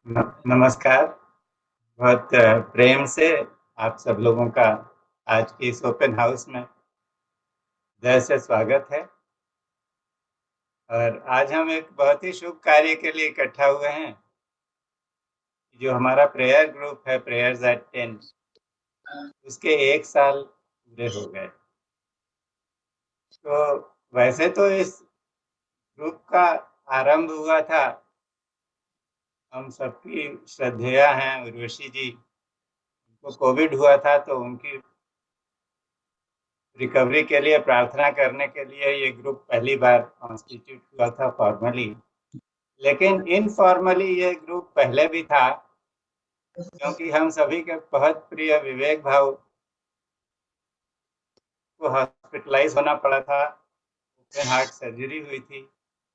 नमस्कार। बहुत प्रेम से आप सब लोगों का आज की इस ओपन हाउस में जय से स्वागत है। और आज हम एक बहुत ही शुभ कार्य के लिए इकट्ठा हुए हैं। जो हमारा प्रेयर ग्रुप है, प्रेयर्स एट 10, उसके 1 साल पूरे हो गए। तो वैसे तो इस ग्रुप का आरंभ हुआ था, हम सबकी श्रद्धेया हैं उर्वशी जी, उनको कोविड हुआ था तो उनकी रिकवरी के लिए प्रार्थना करने के लिए ये ग्रुप पहली बार कॉन्स्टिट्यूट हुआ था फॉर्मली। लेकिन इनफॉर्मली ये ग्रुप पहले भी था, क्योंकि हम सभी के बहुत प्रिय विवेक भाव को हॉस्पिटलाइज होना पड़ा था, ओपन हार्ट सर्जरी हुई थी।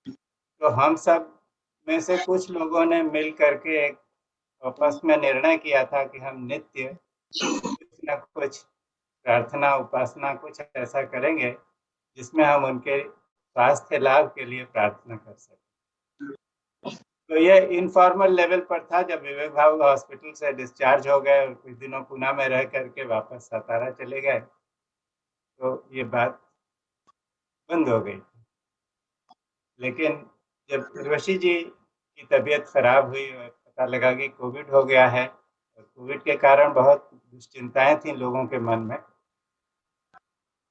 तो हम सब में से कुछ लोगों ने मिल करके एक आपस में निर्णय किया था कि हम नित्य कुछ न कुछ प्रार्थना उपासना कुछ ऐसा करेंगे जिसमें हम उनके स्वास्थ्य लाभ के लिए प्रार्थना कर सकें। तो ये इनफॉर्मल लेवल पर था। जब विवेक भाव हॉस्पिटल से डिस्चार्ज हो गए और कुछ दिनों पूना में रह करके वापस सातारा चले गए, तो ये बात बंद हो गई। लेकिन जब उर्वशी जी की तबीयत खराब हुई और पता लगा कि कोविड हो गया है, और कोविड के कारण बहुत दुश्चिंताएं थी लोगों के मन में,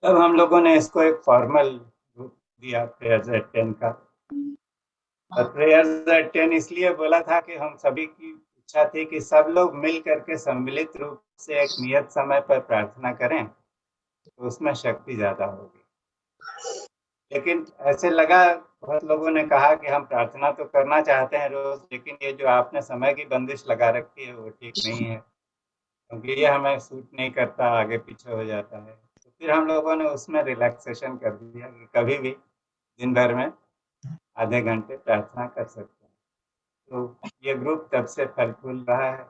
तब हम लोगों ने इसको एक फॉर्मल रूप दिया प्रेयर्स एट 10 का। और प्रेयर्स एट 10 इसलिए बोला था कि हम सभी की इच्छा थी कि सब लोग मिल करके सम्मिलित रूप से एक नियत समय पर प्रार्थना करें, तो उसमें शक्ति ज्यादा होगी। लेकिन ऐसे लगा, बहुत लोगों ने कहा कि हम प्रार्थना तो करना चाहते हैं रोज, लेकिन ये जो आपने समय की बंदिश लगा रखी है वो ठीक नहीं है, क्योंकि ये हमें सूट नहीं करता, आगे पीछे हो जाता है। तो फिर हम लोगों ने उसमें रिलैक्सेशन कर दिया कि कभी भी दिन भर में आधे घंटे प्रार्थना कर सकते हैं। तो ये ग्रुप तब से फल फूल रहा है।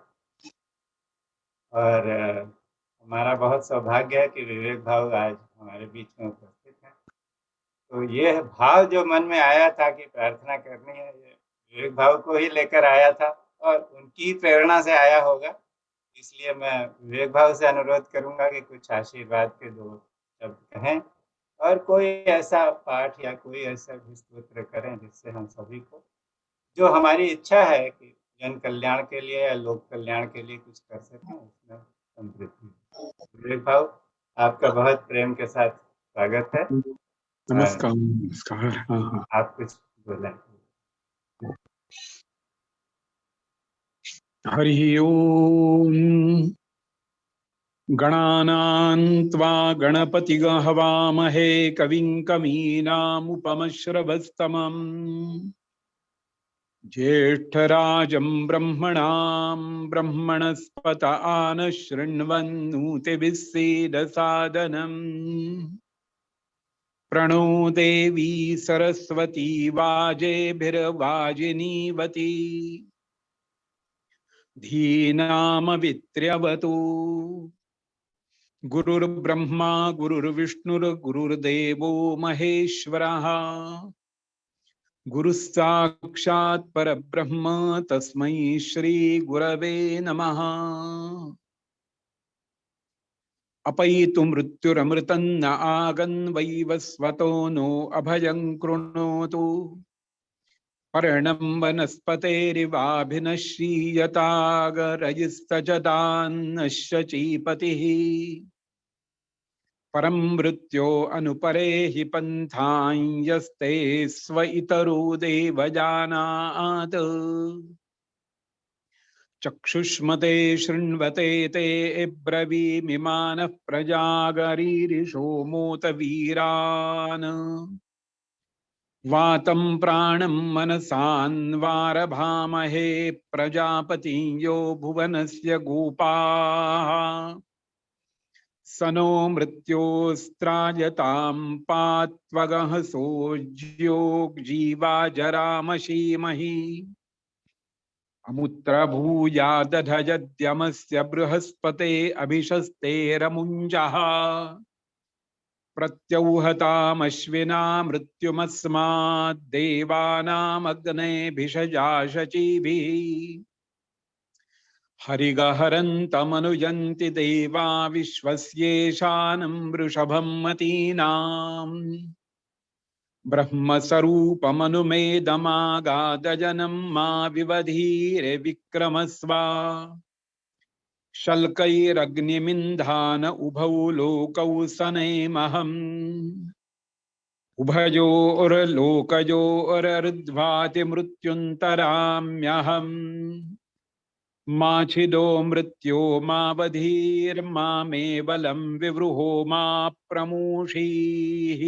और हमारा बहुत सौभाग्य है कि विवेक भाव आज हमारे बीच में उपस्थित हैं। तो ये भाव जो मन में आया था कि प्रार्थना करनी है, ये विवेक भाव को ही लेकर आया था और उनकी प्रेरणा से आया होगा। इसलिए मैं विवेक भाव से अनुरोध करूंगा कि कुछ आशीर्वाद के दो शब्द कहें, और कोई ऐसा पाठ या कोई ऐसा भी स्तोत्र करें जिससे हम सभी को, जो हमारी इच्छा है कि जन कल्याण के लिए या लोक कल्याण के लिए कुछ कर सकें, उसमें समृद्धि हो। विवेक भाव, आपका बहुत प्रेम के साथ स्वागत है। और नमस्कार नमस्कार। हाँ हाँ। आप कुछ बोलें। हरि ओम। गणानां त्वा गणपतिग हवामहे कविं कवीनामुपमश्रवस्तमम् ज्येष्ठराजं ब्रह्मणां ब्रह्मणस्पत आन शृण्वन्नोतिभिः सीदसादनम् प्रणो देवी सरस्वती वाजेभिर्वाजिनीवती धीनामवित्र्यवतु। गुरुर्ब्रह्मा गुरुर्विष्णुर्गुरुर्देवो महेश्वरः गुरुः साक्षात् परब्रह्म तस्मै श्री गुरवे नमः। अपैतु मृत्युरमृतं न आगन्वैवस्वतो नो अभयं कृणोतु पर्णं वनस्पतेरिवाभिनश्यीयतागरजिस्तजदान्नश्यचीपतिः परं मृत्यो अनुपरे हि पन्थां यस्ते स्व इतरो देवजानात् चक्षुष्मते शृण्वते ते ब्रवीमिमानः प्रजागरीरिषो मोतवीरान् वातं प्राणं मनसान्वारभामहे प्रजापतिं यो भुवनस्य गोपाः स नो मृत्योस्त्रायतां पात्वगः सोऽज्योग्जीवा जरामशीमहि अमुत्र भूया दधयद्यमस्य बृहस्पते अभिशस्तेरमुञ्जः प्रत्यौहतामश्विना मृत्युमस्माद् देवानामग्ने भिषजा शचीभिः हरिगहरन्तमनुयन्ति देवा विश्वस्येशानं वृषभं मतीनाम् ब्रह्मस्वरूपमनुमेदमागादजनं मा विवधीरे विक्रमस्वा शल्कैरग्निमिन्धान उभौ लोकौ सनेमहम् उभयोर्लोकयोरर्ध्वाति मृत्युन्तराम्यहम् माछिदो मृत्यो मावधीर्मामे बलं विवृहो मा प्रमूषीः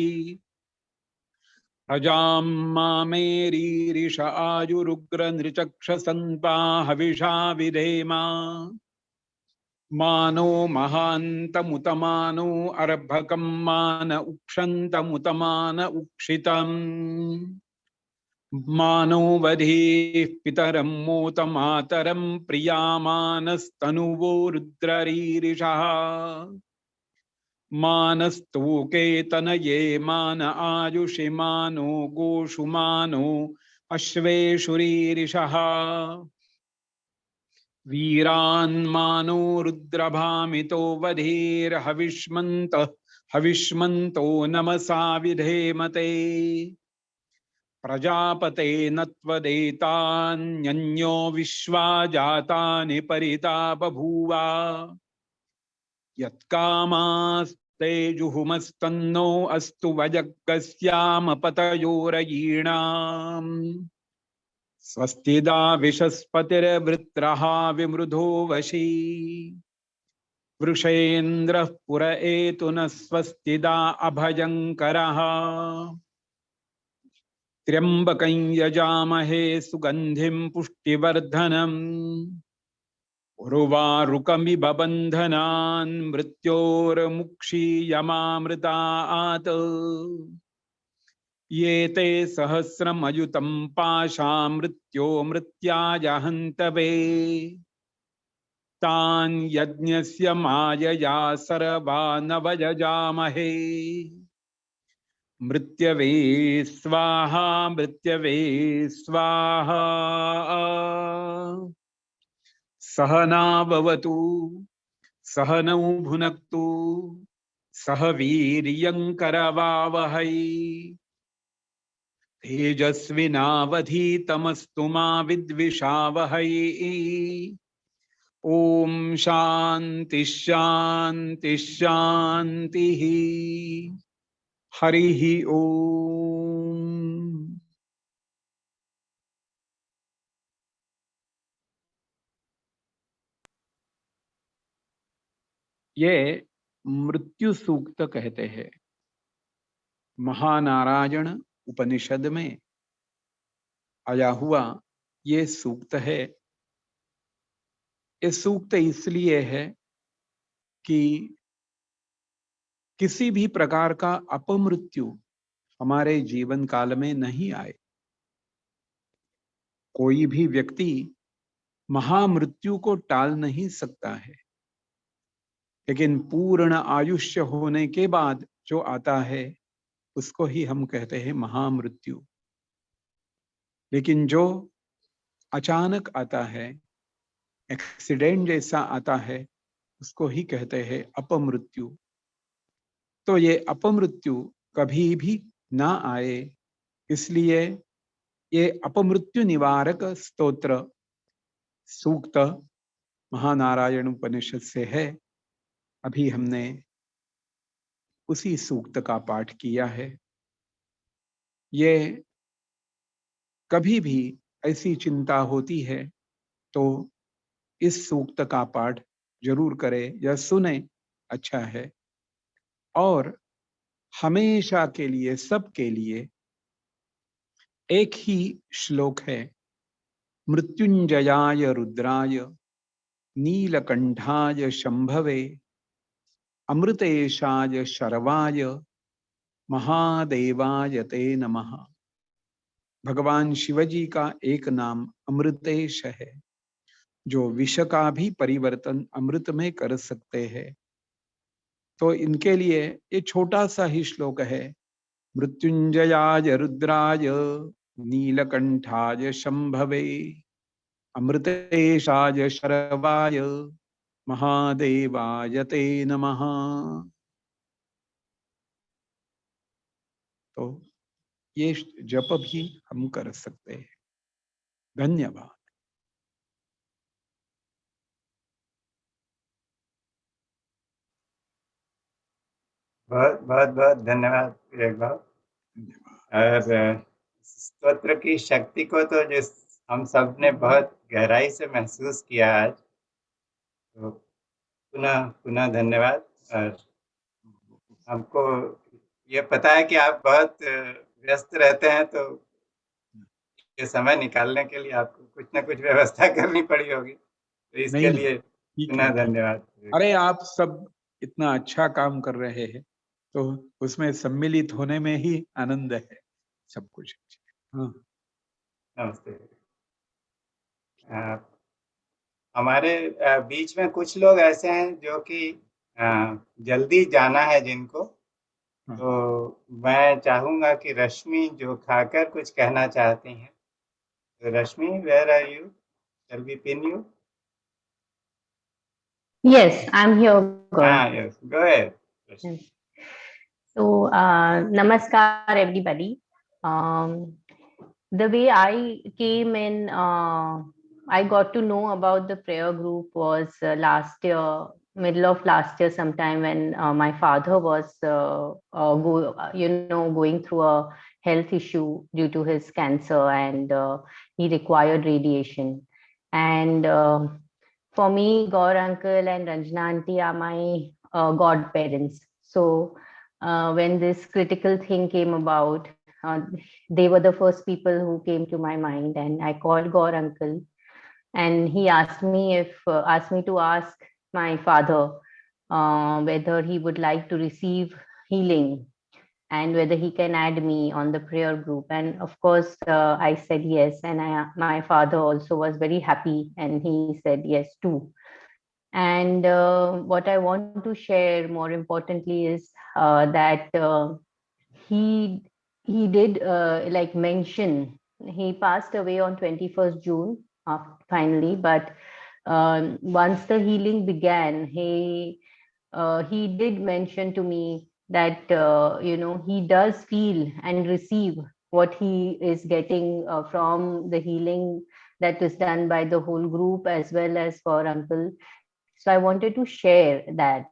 प्रजां मामेरीरिष आयुरुग्रनृचक्षसन्पा हविषा विधेमा मानो महान्तमुतमानो अर्भकं मान उक्षन्तमुतमान उक्षितम् मानो वधीः पितरं मोतमातरं प्रियामानस्तनुवो रुद्ररीरिषः मानस्तोके तनये मान आयुषि मानो गोषु मानो अश्वेषुरीरिषः वीरान्मानो रुद्रभामितो हविष्मन्तो नमसा विधेमते प्रजापते नत्वदेतान्यन्यो विश्वा जातानि परिता बभूवा यत्कामास्ते जुहुमस्तन्नो अस्तु वजग्गस्यामपतयोरयीणाम् स्वस्तिदा विशस्पतिर्वृत्रः विमृधो वशी वृषेन्द्रः पुर एतु न स्वस्तिदा अभयङ्करः त्र्यम्बकं यजामहे सुगन्धिं पुष्टिवर्धनम् उर्वारुकमिव बन्धनान् मृत्योर्मुक्षीयमामृतात् ये ते सहस्रमयुतं पाशा मृत्यो मृत्याय हन्तवे तान् यज्ञस्य मायया सर्वानवयजामहे मृत्यवे स्वाहा मृत्यवे स्वाहा सहनाववतु सहनौ भुनक्तु सह वीर्यङ्करवावहै तेजस्विनावधीतमस्तु मा विद्विषावहै ओम शांति शांति शांतिः हरिः ओम। ये मृत्यु सूक्त कहते हैं। महानारायण उपनिषद में आया हुआ ये सूक्त है। ये सूक्त इसलिए है कि किसी भी प्रकार का अपमृत्यु हमारे जीवन काल में नहीं आए। कोई भी व्यक्ति महामृत्यु को टाल नहीं सकता है, लेकिन पूर्ण आयुष्य होने के बाद जो आता है उसको ही हम कहते हैं महामृत्यु। लेकिन जो अचानक आता है, एक्सीडेंट जैसा आता है, उसको ही कहते हैं अपमृत्यु। तो ये अपमृत्यु कभी भी ना आए, इसलिए ये अपमृत्यु निवारक स्तोत्र सूक्त महानारायण उपनिषद से है। अभी हमने उसी सूक्त का पाठ किया है। ये कभी भी ऐसी चिंता होती है तो इस सूक्त का पाठ जरूर करें या सुने, अच्छा है। और हमेशा के लिए, सबके लिए एक ही श्लोक है, मृत्युंजयाय रुद्राय नीलकंठाय शंभवे अमृतेशाय शर्वाय महादेवाय ते नमः। भगवान शिवजी का एक नाम अमृतेश है, जो विष का भी परिवर्तन अमृत में कर सकते हैं। तो इनके लिए ये छोटा सा ही श्लोक है, मृत्युंजयाय रुद्राय नीलकंठाय शंभवे अमृतेशाय शरवाय महादेवाय ते नमः। तो ये जप भी हम कर सकते हैं। धन्यवाद। बहुत बहुत बहुत धन्यवाद विवेक भाव। और स्तोत्र की शक्ति को तो जिस हम सब ने बहुत गहराई से महसूस किया आज, तो पुनः पुनः धन्यवाद। और हमको ये पता है कि आप बहुत व्यस्त रहते हैं, तो ये समय निकालने के लिए आपको कुछ ना कुछ व्यवस्था करनी पड़ी होगी, तो इसके नहीं, लिए पुनः धन्यवाद। अरे आप सब इतना अच्छा काम कर रहे हैं, तो उसमें सम्मिलित होने में ही आनंद है सब कुछ। हाँ, नमस्ते। हमारे बीच में कुछ लोग ऐसे हैं जो कि जल्दी जाना है जिनको, तो मैं चाहूंगा कि रश्मि जो खाकर कुछ कहना चाहती हैं। तो Rashmi, where are you? Shall we pin you? Yes, I'm here, Gaurav. Yes, go ahead. Rashmi. So, namaskar, everybody. The way I came in, I got to know about the prayer group was last year, middle of last year, sometime when my father was, going through a health issue due to his cancer, and he required radiation. And for me, Gaur uncle and Ranjana auntie are my godparents. So when this critical thing came about, they were the first people who came to my mind, and I called Gaur uncle, and he asked me to ask my father whether he would like to receive healing and whether he can add me on the prayer group. And of course, I said yes, and my father also was very happy, and he said yes too. And what I want to share more importantly is that he did like mention, he passed away on 21st June finally, but once the healing began, he did mention to me that he does feel and receive what he is getting from the healing that is done by the whole group as well as for uncle. So I wanted to share that.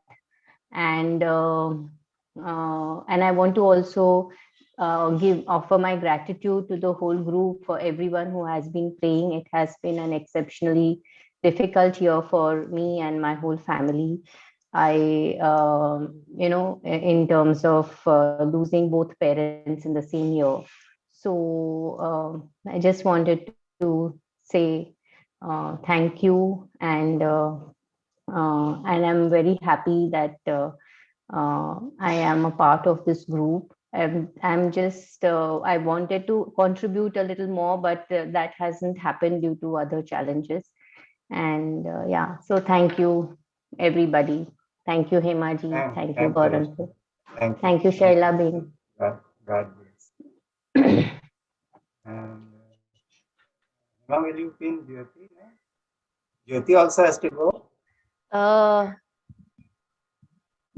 And I want to also offer my gratitude to the whole group for everyone who has been praying. It has been an exceptionally difficult year for me and my whole family. In terms of losing both parents in the same year. So I just wanted to say thank you, and I'm very happy that I am a part of this group. I'm just, I wanted to contribute a little more, but that hasn't happened due to other challenges. And yeah, so thank you, everybody. Thank you, Hemaji. Thank you, Gaurav. Thank you, Shaila Bin. God bless. And now will you pin Jyoti? Jyoti also has to go.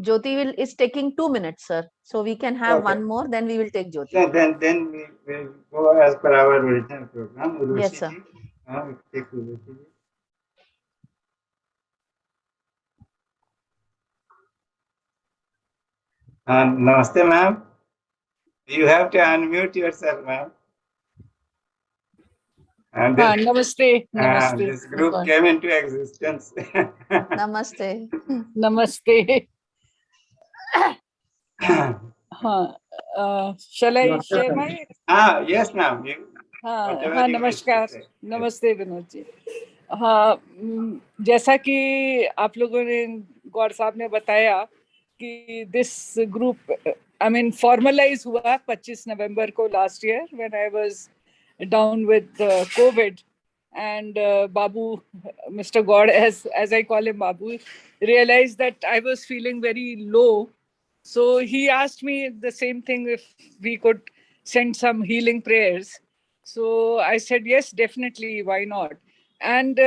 Jyoti is taking 2 minutes, sir. So we can have one more, then we will take Jyoti. Then we will go as per our original program. Urushi Yes, sir. Ji. Take Urushi Ji. Namaste, ma'am. You have to unmute yourself, ma'am. And namaste. Namaste. This group came into existence. Namaste. Namaste. Shall I share my? Yes, ma'am. नमस्कार. नमस्ते विनोद जी. जैसा कि आप लोगों ने, गौर साहब ने बताया कि this group, I mean, formalize हुआ 25 नवंबर को last year when I was down with COVID, and Babu, Mr. God, as I call him Babu, realized that I was feeling very low. So he asked me the same thing, if we could send some healing prayers. So I said, yes, definitely, why not? And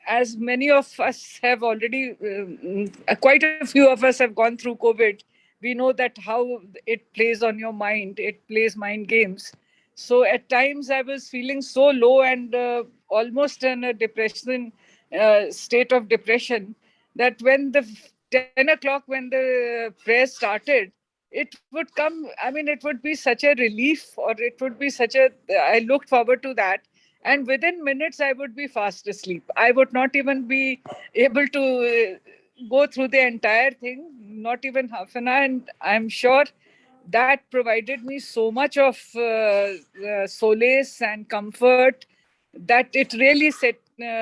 as many of us have already, quite a few of us have gone through COVID, we know that how it plays on your mind, it plays mind games. So at times I was feeling so low and almost in a depression, state of depression, that when the 10 o'clock, when the prayer started, it would come, I mean, it would be such a relief, or it would be such a, I looked forward to that. And within minutes I would be fast asleep. I would not even be able to go through the entire thing, not even half an hour. And I'm sure that provided me so much of solace and comfort, that it really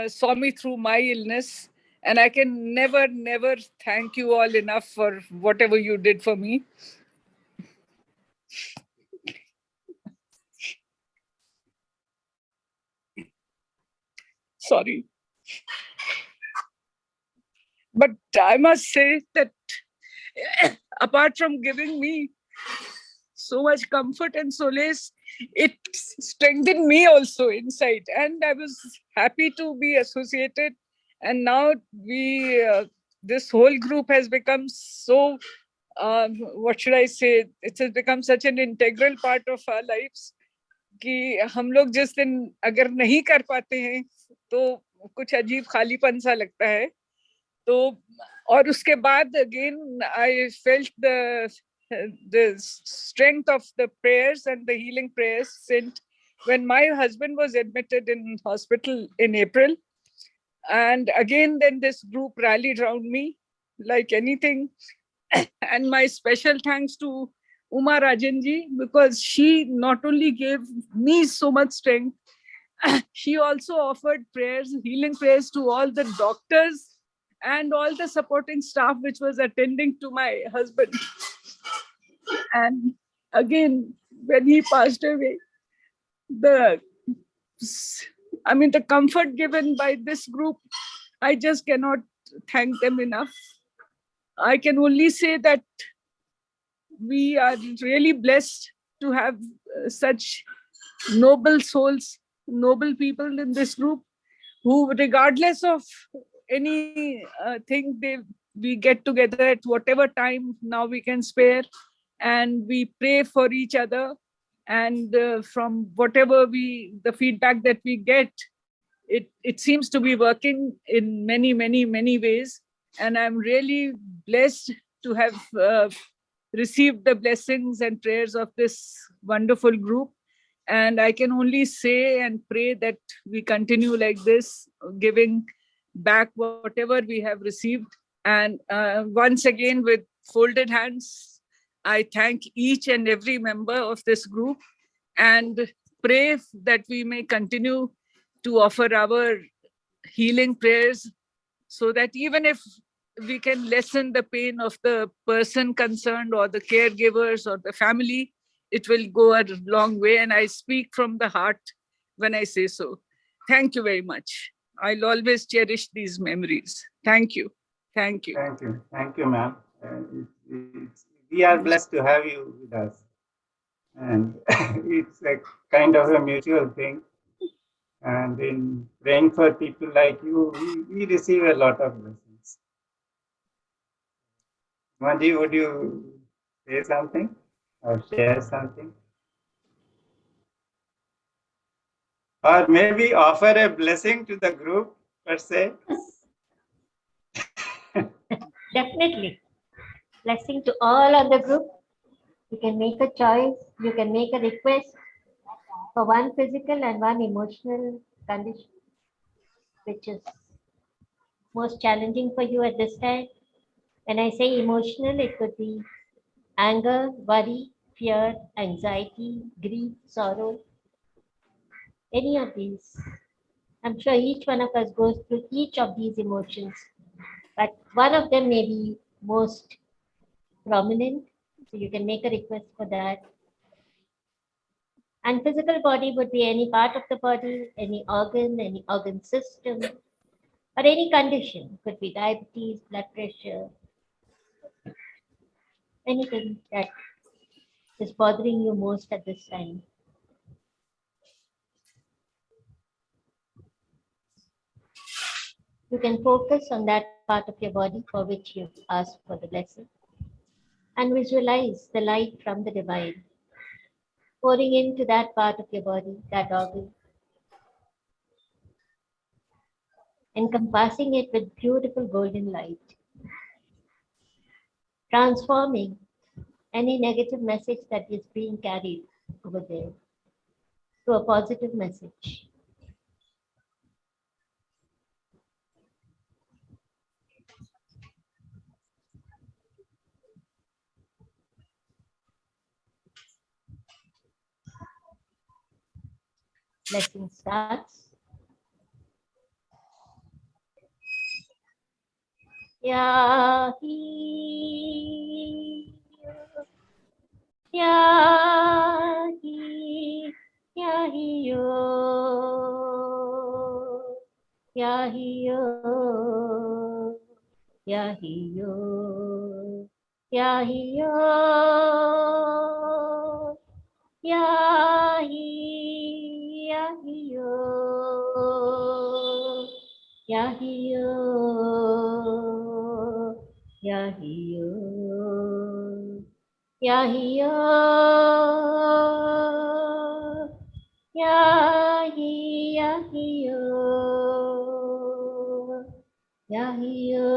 saw me through my illness. And I can never thank you all enough for whatever you did for me. Sorry. But I must say that apart from giving me so much comfort and solace, it strengthened me also inside. And I was happy to be associated. And now this whole group has become so, what should I say? It has become such an integral part of our lives कि हम लोग जिस दिन अगर नहीं कर पाते हैं तो कुछ अजीब खालीपन सा लगता है. तो और उसके बाद again I felt the strength of the prayers and the healing prayers sent when my husband was admitted in hospital in April. And again then this group rallied around me like anything. And my special thanks to Uma Rajanji, because she not only gave me so much strength, she also offered prayers, healing prayers to all the doctors and all the supporting staff which was attending to my husband. And again, when he passed away, the comfort given by this group, I just cannot thank them enough. I can only say that we are really blessed to have such noble souls, noble people in this group, who regardless of any thing, we get together at whatever time now we can spare, and we pray for each other. And from whatever the feedback that we get, it seems to be working in many ways. And I'm really blessed to have received the blessings and prayers of this wonderful group. And I can only say and pray that we continue like this, giving back whatever we have received. And once again, with folded hands, I thank each and every member of this group and pray that we may continue to offer our healing prayers, so that even if we can lessen the pain of the person concerned or the caregivers or the family, it will go a long way. And I speak from the heart when I say so. Thank you very much. I'll always cherish these memories. Thank you. Thank you. Thank you. Thank you, ma'am. We are blessed to have you with us. And it's a kind of a mutual thing. And in praying for people like you, we receive a lot of blessings. Manji, would you say something or share something? Or maybe offer a blessing to the group per se? Definitely. Blessing to all of the group. You can make a choice. You can make a request for one physical and one emotional condition, which is most challenging for you at this time. When I say emotional, it could be anger, worry, fear, anxiety, grief, sorrow, any of these. I'm sure each one of us goes through each of these emotions, but one of them may be most prominent. So you can make a request for that. And physical body would be any part of the body, any organ system, or any condition. Could be diabetes, blood pressure, anything that is bothering you most at this time. You can focus on that part of your body for which you asked for the blessing and visualize the light from the divine pouring into that part of your body, that organ, encompassing it with beautiful golden light, transforming any negative message that is being carried over there to a positive message. Blessing starts. Yahi, yahi, yahi yo, yahi yo, yahi yo, yahi yo, yahi, yahi yo, yahi yo, yahi yo, yahi yo, yahi, yahi yo, yahi yo,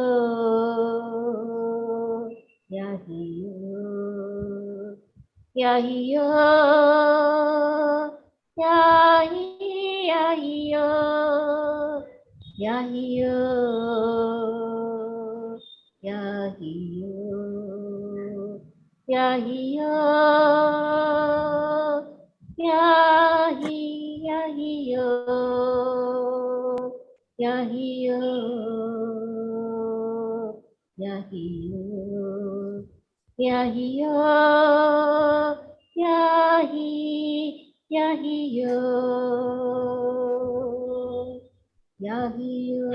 yahi yo, yahi yo, yahi, yahi yo, yahi yo, yahi yo, yahi yo, yahi, yahi yo, yahi yo, yahi yo, yahi yo, yahi, yahi yo, yahi yo,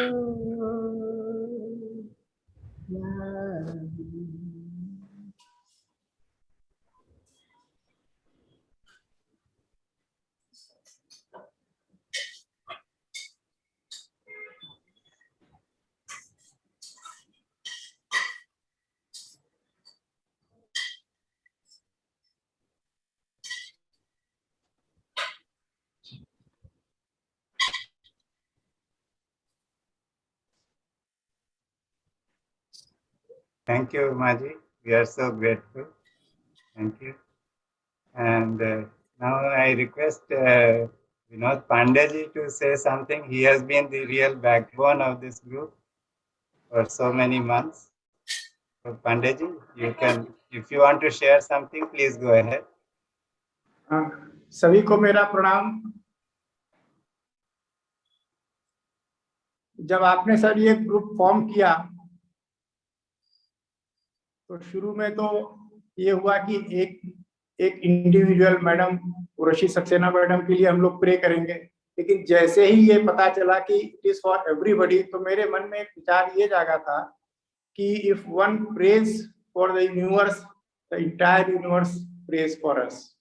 yahi. Thank you, Maji. We are so grateful. Thank you. And now I request Vinod Pandey to say something. He has been the real backbone of this group for so many months. So Pandey, you can, if you want to share something, please go ahead. सभी को मेरा प्रणाम। जब आपने sir ये group form किया तो शुरू में तो ये हुआ कि एक individual madam Urvashi Saxena madam के लिए हम लोग प्रे करेंगे, लेकिन जैसे ही ये पता चला कि इट इज फॉर एवरीबॉडी, तो मेरे मन में एक विचार ये जागा था कि if one praise for the universe, the entire universe praise for us.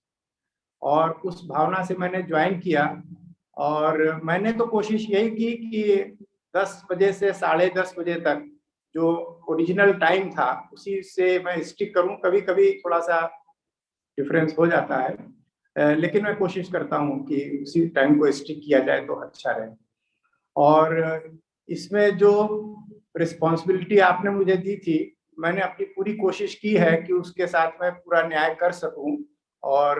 और उस भावना से मैंने ज्वाइन किया और मैंने तो कोशिश यही की कि 10 बजे से 10:30 बजे तक जो ओरिजिनल टाइम था उसी से मैं स्टिक करूं। कभी कभी थोड़ा सा डिफरेंस हो जाता है, लेकिन मैं कोशिश करता हूं कि उसी टाइम को स्टिक किया जाए तो अच्छा रहे। और इसमें जो रिस्पॉन्सिबिलिटी आपने मुझे दी थी, मैंने अपनी पूरी कोशिश की है कि उसके साथ मैं पूरा न्याय कर सकूं। और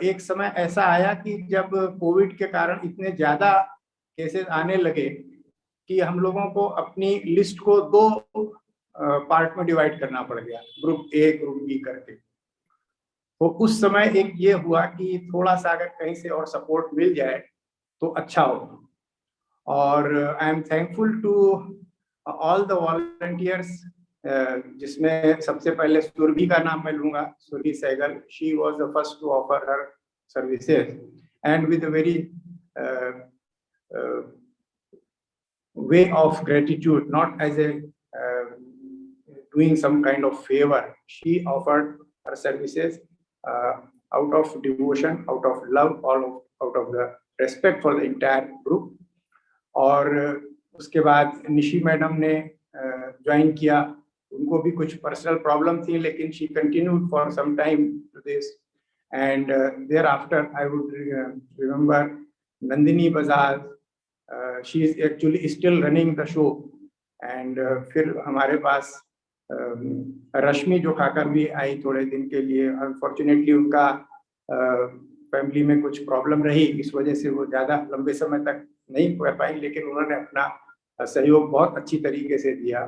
एक समय ऐसा आया कि जब कोविड के कारण इतने ज्यादा केसेस आने लगे कि हम लोगों को अपनी लिस्ट को 2 पार्ट में डिवाइड करना पड़ गया, ग्रुप ए ग्रुप बी करके। तो उस समय एक ये हुआ कि थोड़ा सा अगर कहीं से और सपोर्ट मिल जाए तो अच्छा हो। और I am thankful to all the volunteers, जिसमें सबसे पहले सुरभि का नाम मैं लूंगा, Surabhi Sehgal. She was the first to offer her services and with a very way of gratitude, not as a doing some kind of favor. She offered her services out of devotion, out of love, out of the respect for the entire group. और उसके बाद Nishi madam ने join किया, उनको भी कुछ personal problem थी, लेकिन she continued for some time to this. And thereafter I would remember Nandini Bajaj, she is actually still running the show. एंड फिर हमारे पास रश्मि जो खाकर भी आई थोड़े दिन के लिए। अनफॉर्चुनेटली उनका फैमिली में कुछ प्रॉब्लम रही, इस वजह से वो ज़्यादा लंबे समय तक नहीं कर पाई, लेकिन उन्होंने अपना सहयोग बहुत अच्छी तरीके से दिया।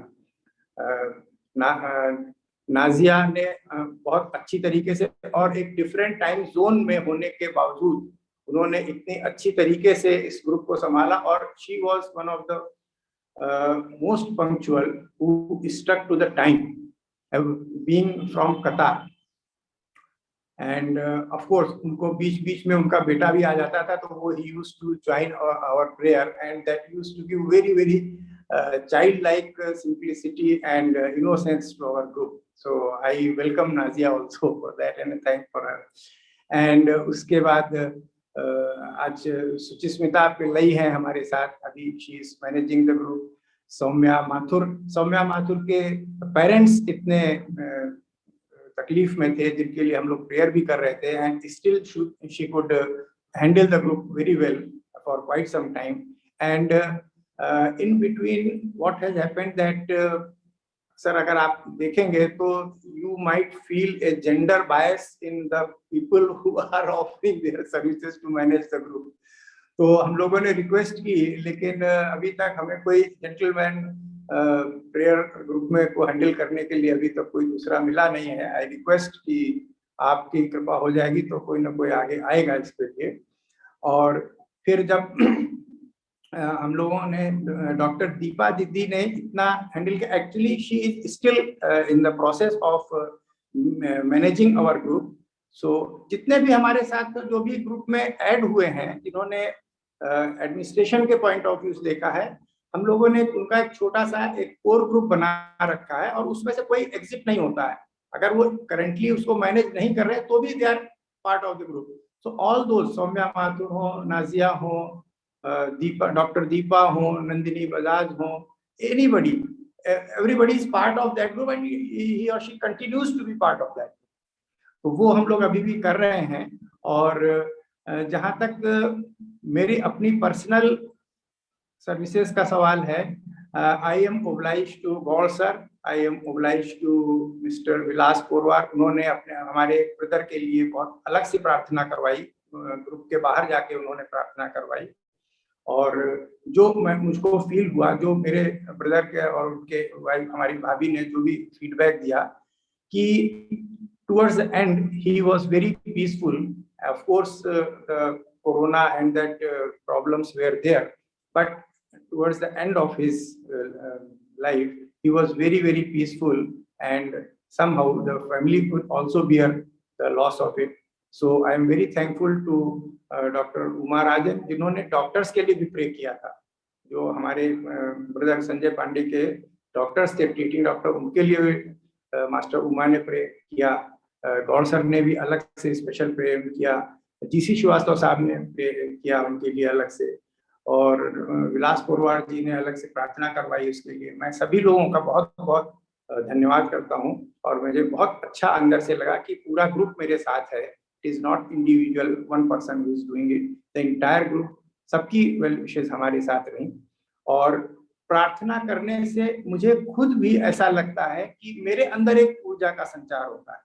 नाजिया ने बहुत अच्छी तरीके से, और एक डिफरेंट टाइम जोन में होने के बावजूद उन्होंने इतनी अच्छी तरीके से इस ग्रुप को संभाला। और she was one of the most punctual who stuck to the time, being from Qatar. And of course उनको बीच बीच में उनका बेटा भी आ जाता था, तो वो ही used to join our prayer, and that used to give very very childlike simplicity and innocence to our group. So I welcome Nazia also for that and thank for her. And उसके बाद आज सुचिस्मिता पिल्लई है हमारे साथ, अभी she is managing the group. Saumya Mathur के parents इतने तकलीफ में थे जिनके लिए हम लोग प्रेयर भी कर रहे थे, and still she could handle the group very well for quite some time. And in between what has happened that sir, अगर आप देखेंगे तो you might feel a gender bias in the people who are offering their services to manage the group. तो हम लोगों ने request की, लेकिन अभी तक हमें कोई जेंटलमैन प्रेयर ग्रुप में को हैंडल करने के लिए अभी तक कोई दूसरा मिला नहीं है। आई रिक्वेस्ट कि आपकी कृपा हो जाएगी तो कोई ना कोई आगे आएगा इसके लिए। और फिर जब हम लोगों ने डॉक्टर दीपा दीदी ने इतना हैंडल किया, actually she is still in the process of managing our group. So जितने भी हमारे साथ जो भी ग्रुप में ऐड हुए हैं, जिन्होंने एडमिनिस्ट्रेशन के पॉइंट ऑफ व्यू से देखा है, हम लोगों ने उनका एक छोटा सा एक कोर ग्रुप बना रखा है, और उसमें से कोई एग्जिट नहीं होता है। अगर वो करंटली उसको मैनेज नहीं कर रहे तो भी they are part of the group. So all दोस्त, सौम्या माथुर हो, नाजिया हो, दीपा, डॉक्टर दीपा हो, नंदिनी बजाज हो, anybody, everybody is part of that group and he or she continues to be part of that. तो वो हम लोग अभी भी कर रहे हैं। और जहाँ तक मेरी अपनी पर्सनल सर्विसेज का सवाल है, I am obliged to Gaur sir, I am obliged to mister Vilas Porwar. उन्होंने अपने हमारे ब्रदर के लिए बहुत अलग से प्रार्थना करवाई, ग्रुप के बाहर जाके उन्होंने प्रार्थना करवाई। और जो मुझको फील हुआ, जो मेरे ब्रदर के और उनके वाइफ हमारी भाभी ने जो भी फीडबैक दिया, कि towards the end he was very peaceful. Of course corona and that problems were there, but towards the end of his life he was very very peaceful, and somehow the family could also bear the loss of it. So I am very thankful to Dr. Uma Rajan, जिन्होंने doctors के लिए भी pray किया था। जो हमारे brother Sanjay Pandey के doctors थे, ट्रीटिंग डॉक्टर, उनके लिए मास्टर उमा ने प्रे किया। गौर सर ने भी अलग से स्पेशल प्रे किया। जीसी श्रीवास्तव साहब ने प्रे किया उनके लिए अलग से, और विलास पोरवार जी ने अलग से प्रार्थना करवाई उसके लिए। मैं सभी लोगों का बहुत बहुत धन्यवाद करता हूं, और मुझे बहुत अच्छा अंदर से लगा कि पूरा ग्रुप मेरे साथ है। It is not individual one person who is doing it, the entire group, सबकी वेल विशेष हमारे साथ रही। और प्रार्थना करने से मुझे खुद भी ऐसा लगता है कि मेरे अंदर एक ऊर्जा का संचार होता है।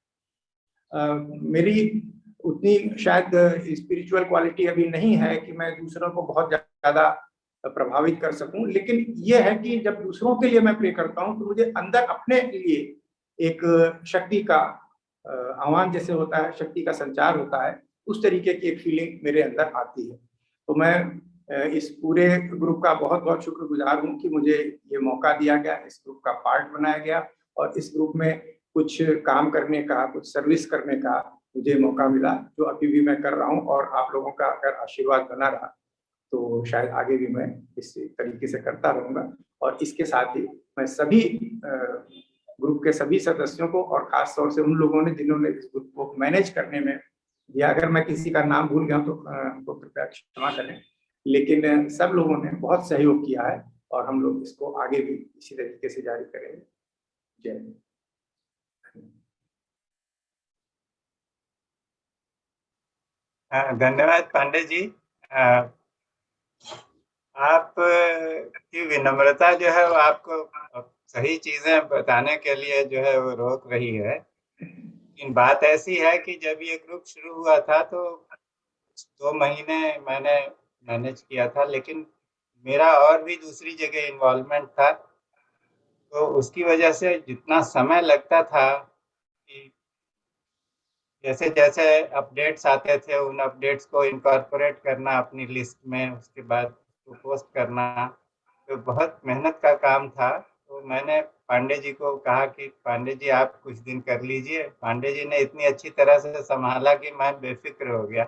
मेरी उतनी शायद स्पिरिचुअल क्वालिटी अभी नहीं है कि मैं दूसरों को बहुत ज्यादा प्रभावित कर सकूं, लेकिन यह है कि जब दूसरों के लिए मैं प्रे करता हूं तो मुझे अंदर अपने लिए एक शक्ति का आह्वान जैसे होता है, शक्ति का संचार होता है, उस तरीके की एक फीलिंग मेरे अंदर आती है। तो मैं इस पूरे ग्रुप का बहुत बहुत शुक्रगुजार हूँ कि मुझे ये मौका दिया गया, इस ग्रुप का पार्ट बनाया गया, और इस ग्रुप में कुछ काम करने का, कुछ सर्विस करने का मुझे मौका मिला, जो अभी भी मैं कर रहा हूँ। और आप लोगों का अगर आशीर्वाद बना रहा तो शायद आगे भी मैं इस तरीके से करता रहूँगा। और इसके साथ ही मैं सभी ग्रुप के सभी सदस्यों को, और खास तौर से उन लोगों ने जिन्होंने इस ग्रुप को मैनेज करने में दिया, अगर मैं किसी का नाम भूल गया तो हमको कृपया क्षमा करें, लेकिन सब लोगों ने बहुत सहयोग किया है। और हम लोग इसको आगे भी इसी तरीके से जारी करेंगे। जय हिंद। धन्यवाद पांडे जी। आप की विनम्रता जो है वो आपको सही चीजें बताने के लिए जो है वो रोक रही है। लेकिन बात ऐसी है कि जब ये ग्रुप शुरू हुआ था तो 2 महीने मैंने मैनेज किया था, लेकिन मेरा और भी दूसरी जगह इन्वॉल्वमेंट था, तो उसकी वजह से जितना समय लगता था कि जैसे जैसे अपडेट्स आते थे उन अपडेट्स को इनकॉर्पोरेट करना अपनी लिस्ट में, उसके बाद उसको पोस्ट करना, तो बहुत मेहनत का काम था। तो मैंने पांडे जी को कहा कि पांडे जी आप कुछ दिन कर लीजिए। पांडे जी ने इतनी अच्छी तरह से संभाला कि मैं बेफिक्र हो गया।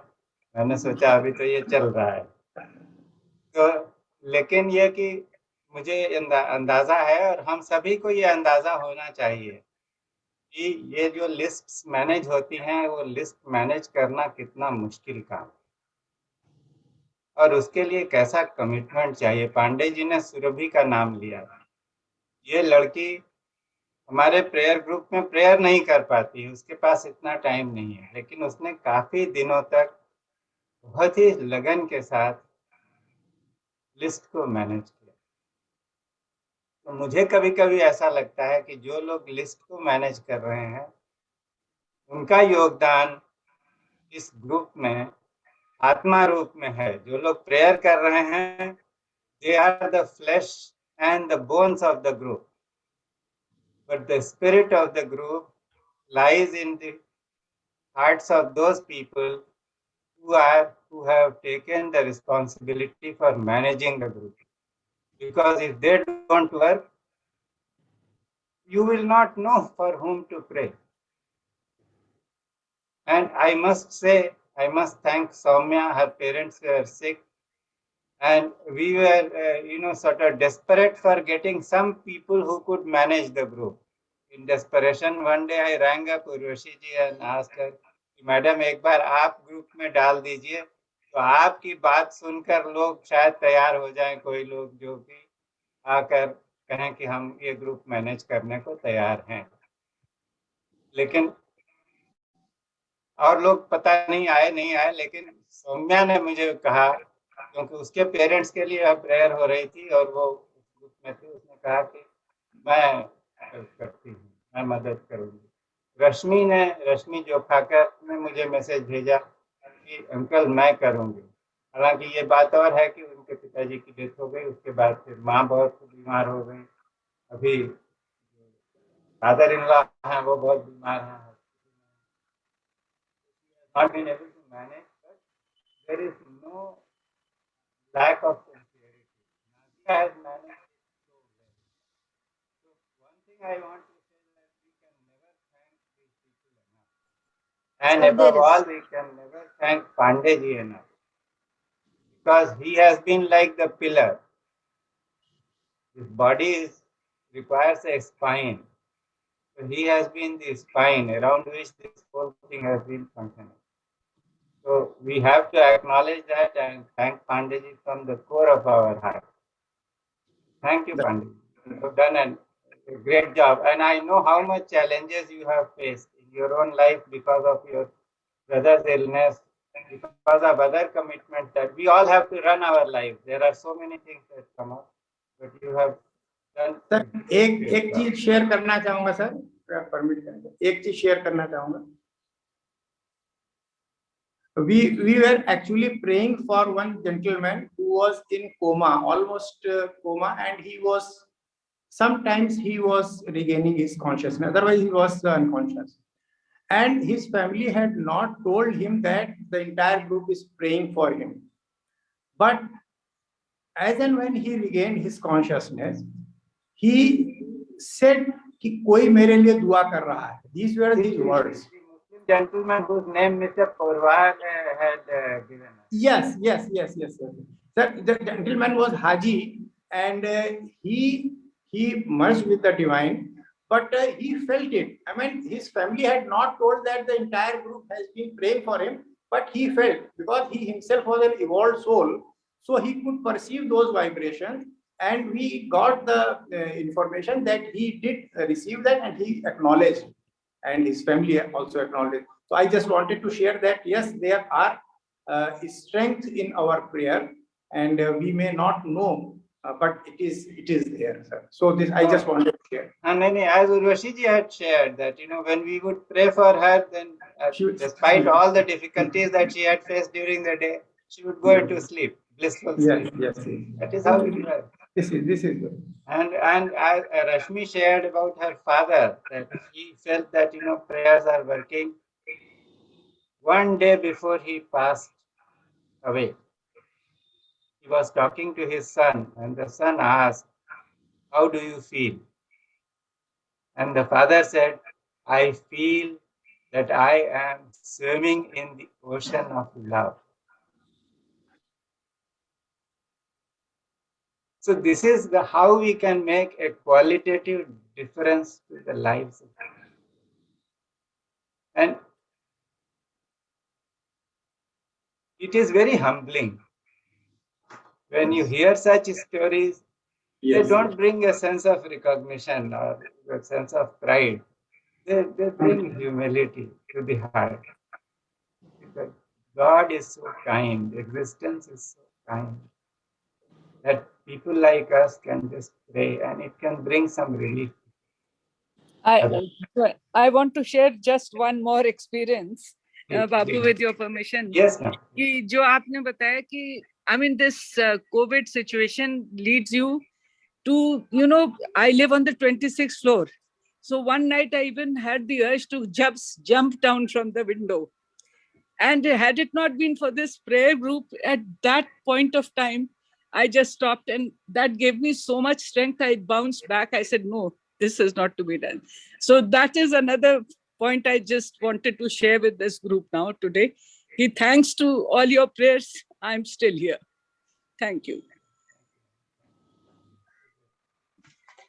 मैंने सोचा अभी तो ये चल रहा है। तो लेकिन ये कि मुझे अंदाजा है और हम सभी को ये अंदाजा होना चाहिए कि ये जो लिस्ट्स मैनेज होती हैं वो लिस्ट मैनेज करना कितना मुश्किल काम, और उसके लिए कैसा कमिटमेंट चाहिए। पांडे जी ने सुरभि का नाम लिया। ये लड़की हमारे प्रेयर ग्रुप में प्रेयर नहीं कर पाती, उसके पास इतना टाइम नहीं है, लेकिन उसने काफी दिनों तक बहुत ही लगन के साथ लिस्ट को मैनेज किया। तो मुझे कभी कभी ऐसा लगता है कि जो लोग लिस्ट को मैनेज कर रहे हैं उनका योगदान इस ग्रुप में आत्मा रूप में है। जो लोग प्रेयर कर रहे हैं they are the flesh and the bones of the group, but the spirit of the group lies in the hearts of those people who have taken the responsibility for managing the group. Because if they don't work, you will not know for whom to pray. And I must say, I must thank Soumya. Her parents were sick, and we were, sort of desperate for getting some people who could manage the group. In desperation, one day I rang up Urvashi ji and asked her, madam एक बार आप group में डाल दीजिए, तो आपकी बात सुनकर लोग शायद तैयार हो जाएं, कोई लोग जो कि आकर कहें कि हम ये ग्रुप मैनेज करने को तैयार हैं। लेकिन और लोग पता नहीं आए, लेकिन सौम्या ने मुझे कहा, क्योंकि उसके पेरेंट्स के लिए अब प्रेयर हो रही थी और वो ग्रुप में थी, उसने कहा कि मैं करती हूँ, मैं मदद करूँगी। रश्मि जोखाकर ने मुझे मैसेज भेजा कि अंकल मैं करूँगी। हालांकि ये बात और है कि उनके पिताजी की डेथ हो गई, उसके बाद फिर माँ बहुत बीमार हो गई। अभी फादर इन लॉ हैं वो बहुत बीमार हैं, not been able to manage, but there is no lack of sincerity. Nadia has managed it so well. So one thing I want to say that we can never thank these people enough, and Sir, above all, we can never thank Pandey ji enough, because he has been like the pillar. His body requires a spine, so he has been the spine around which this whole thing has been functioning. So we have to acknowledge that and thank Pandey ji from the core of our heart. Thank you, Pandey. You have done a great job, and I know how much challenges you have faced in your own life because of your brother's illness, because of other commitments that we all have to run our lives. There are so many things that come up, but you have done. Sir एक चीज share करना चाहूंगा sir, permit करेंगे, एक चीज share करना चाहूंगा। We were actually praying for one gentleman who was in coma, almost coma, and sometimes he was regaining his consciousness, otherwise he was unconscious. And his family had not told him that the entire group is praying for him. But as and when he regained his consciousness, he said कि कोई मेरे लिए दुआ कर रहा है. These were his words. Gentleman whose name Mr. Purwar had given us. Yes. Sir, the gentleman was Haji, and he merged with the divine, but he felt it. I mean, his family had not told that the entire group has been praying for him, but he felt, because he himself was an evolved soul, so he could perceive those vibrations, and we got the information that he did receive that and he acknowledged, and his family also acknowledged. So I just wanted to share that yes, there are strength in our prayer, and we may not know, but it is there, sir. So this I just wanted to share. And then, as Urvashi ji had shared that, when we would pray for her, then despite all the difficulties that she had faced during the day, she would go into sleep, blissful sleep. Yes. That is how it was. This is good. And as Rashmi shared about her father, that he felt that, prayers are working. One day before he passed away, he was talking to his son, and the son asked, "How do you feel?" And the father said, "I feel that I am swimming in the ocean of love." So this is how we can make a qualitative difference to the lives of people. And it is very humbling. When you hear such stories, they don't bring a sense of recognition or a sense of pride. They bring humility to the heart. Because God is so kind, existence is so kind, that people like us can just pray and it can bring some relief. I want to share just one more experience, Babu, Please. with your permission. Yes, ma'am. कि जो आपने बताया कि I mean this COVID situation leads you to, I live on the 26th floor. So one night I even had the urge to jump down from the window. And had it not been for this prayer group at that point of time, I just stopped, and that gave me so much strength. I bounced back. I said, no, this is not to be done. So that is another point I just wanted to share with this group now today. Thanks to all your prayers, I'm still here. Thank you.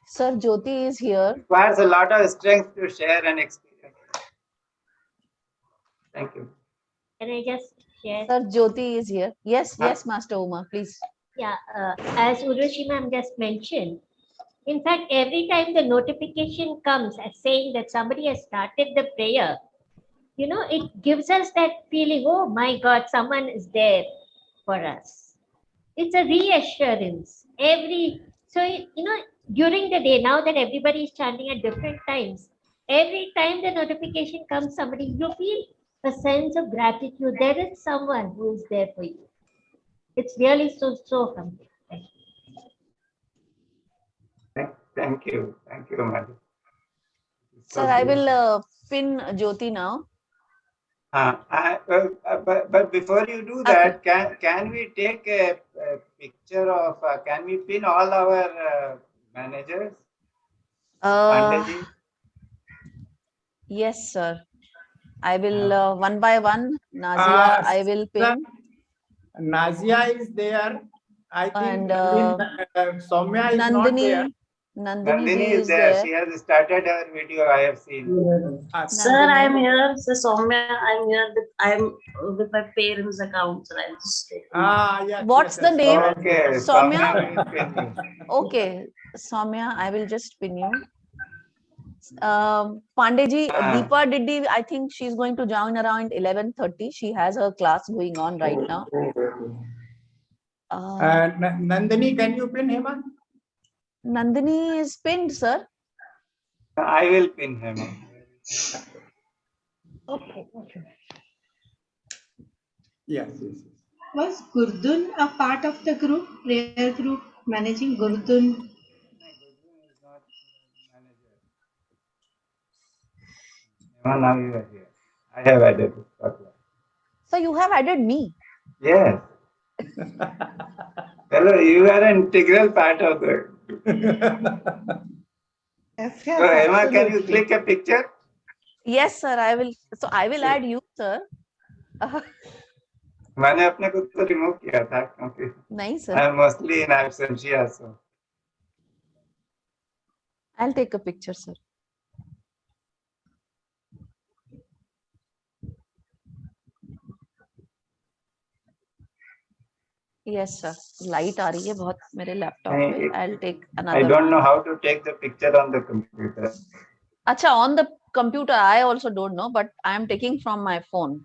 Sir, Jyoti is here. It requires a lot of strength to share an experience. Thank you. Can I just share? Sir, Jyoti is here. Yes, Master Uma, please. Yeah, as Urvashi ma'am just mentioned, in fact, every time the notification comes as saying that somebody has started the prayer, it gives us that feeling, oh my God, someone is there for us. It's a reassurance. During the day, now that everybody is chanting at different times, every time the notification comes, you feel a sense of gratitude. There is someone who is there for you. It's really so humbling. Thank you, madam. Sir, I will pin Jyoti now. But before you do that, can we take a picture of? Can we pin all our managers? Pandaji? Yes, sir. I will one by one. Nazia, I will pin. Nazia is there. I think And Soumya is not there. Nandini is there. She has started her video. I have seen. Sir, I'm here. Sir Soumya, I'm here. I'm with my parents' accounts. I'll just take Yes. What's the name? Okay, Soumya? Okay, Soumya, I will just pin you. Pandeji, Deepa Diddi, I think she's going to join around 11:30. She has her class going on right now. Nandini, can you pin him? Nandini is pinned, sir. I will pin him. Okay. Yes. Was Gurdun a part of the group, prayer group, managing Gurdun? Now you are here. I have added it. So you have added me. Yes. Hello, you are an integral part of the. Yes, So, Emma, can you absolutely. click a picture? Yes, sir. I will. So I will add you, sir. मैंने अपने को तो remove किया था क्योंकि Nice, sir. I am mostly in absentia, so. I'll take a picture, sir. Yes, sir. Light आ रही है बहुत मेरे लैपटॉप नहीं, पे. I'll take I another don't one. know how to take the picture on the computer. अच्छा, on the computer I also don't know, but I am taking from my phone.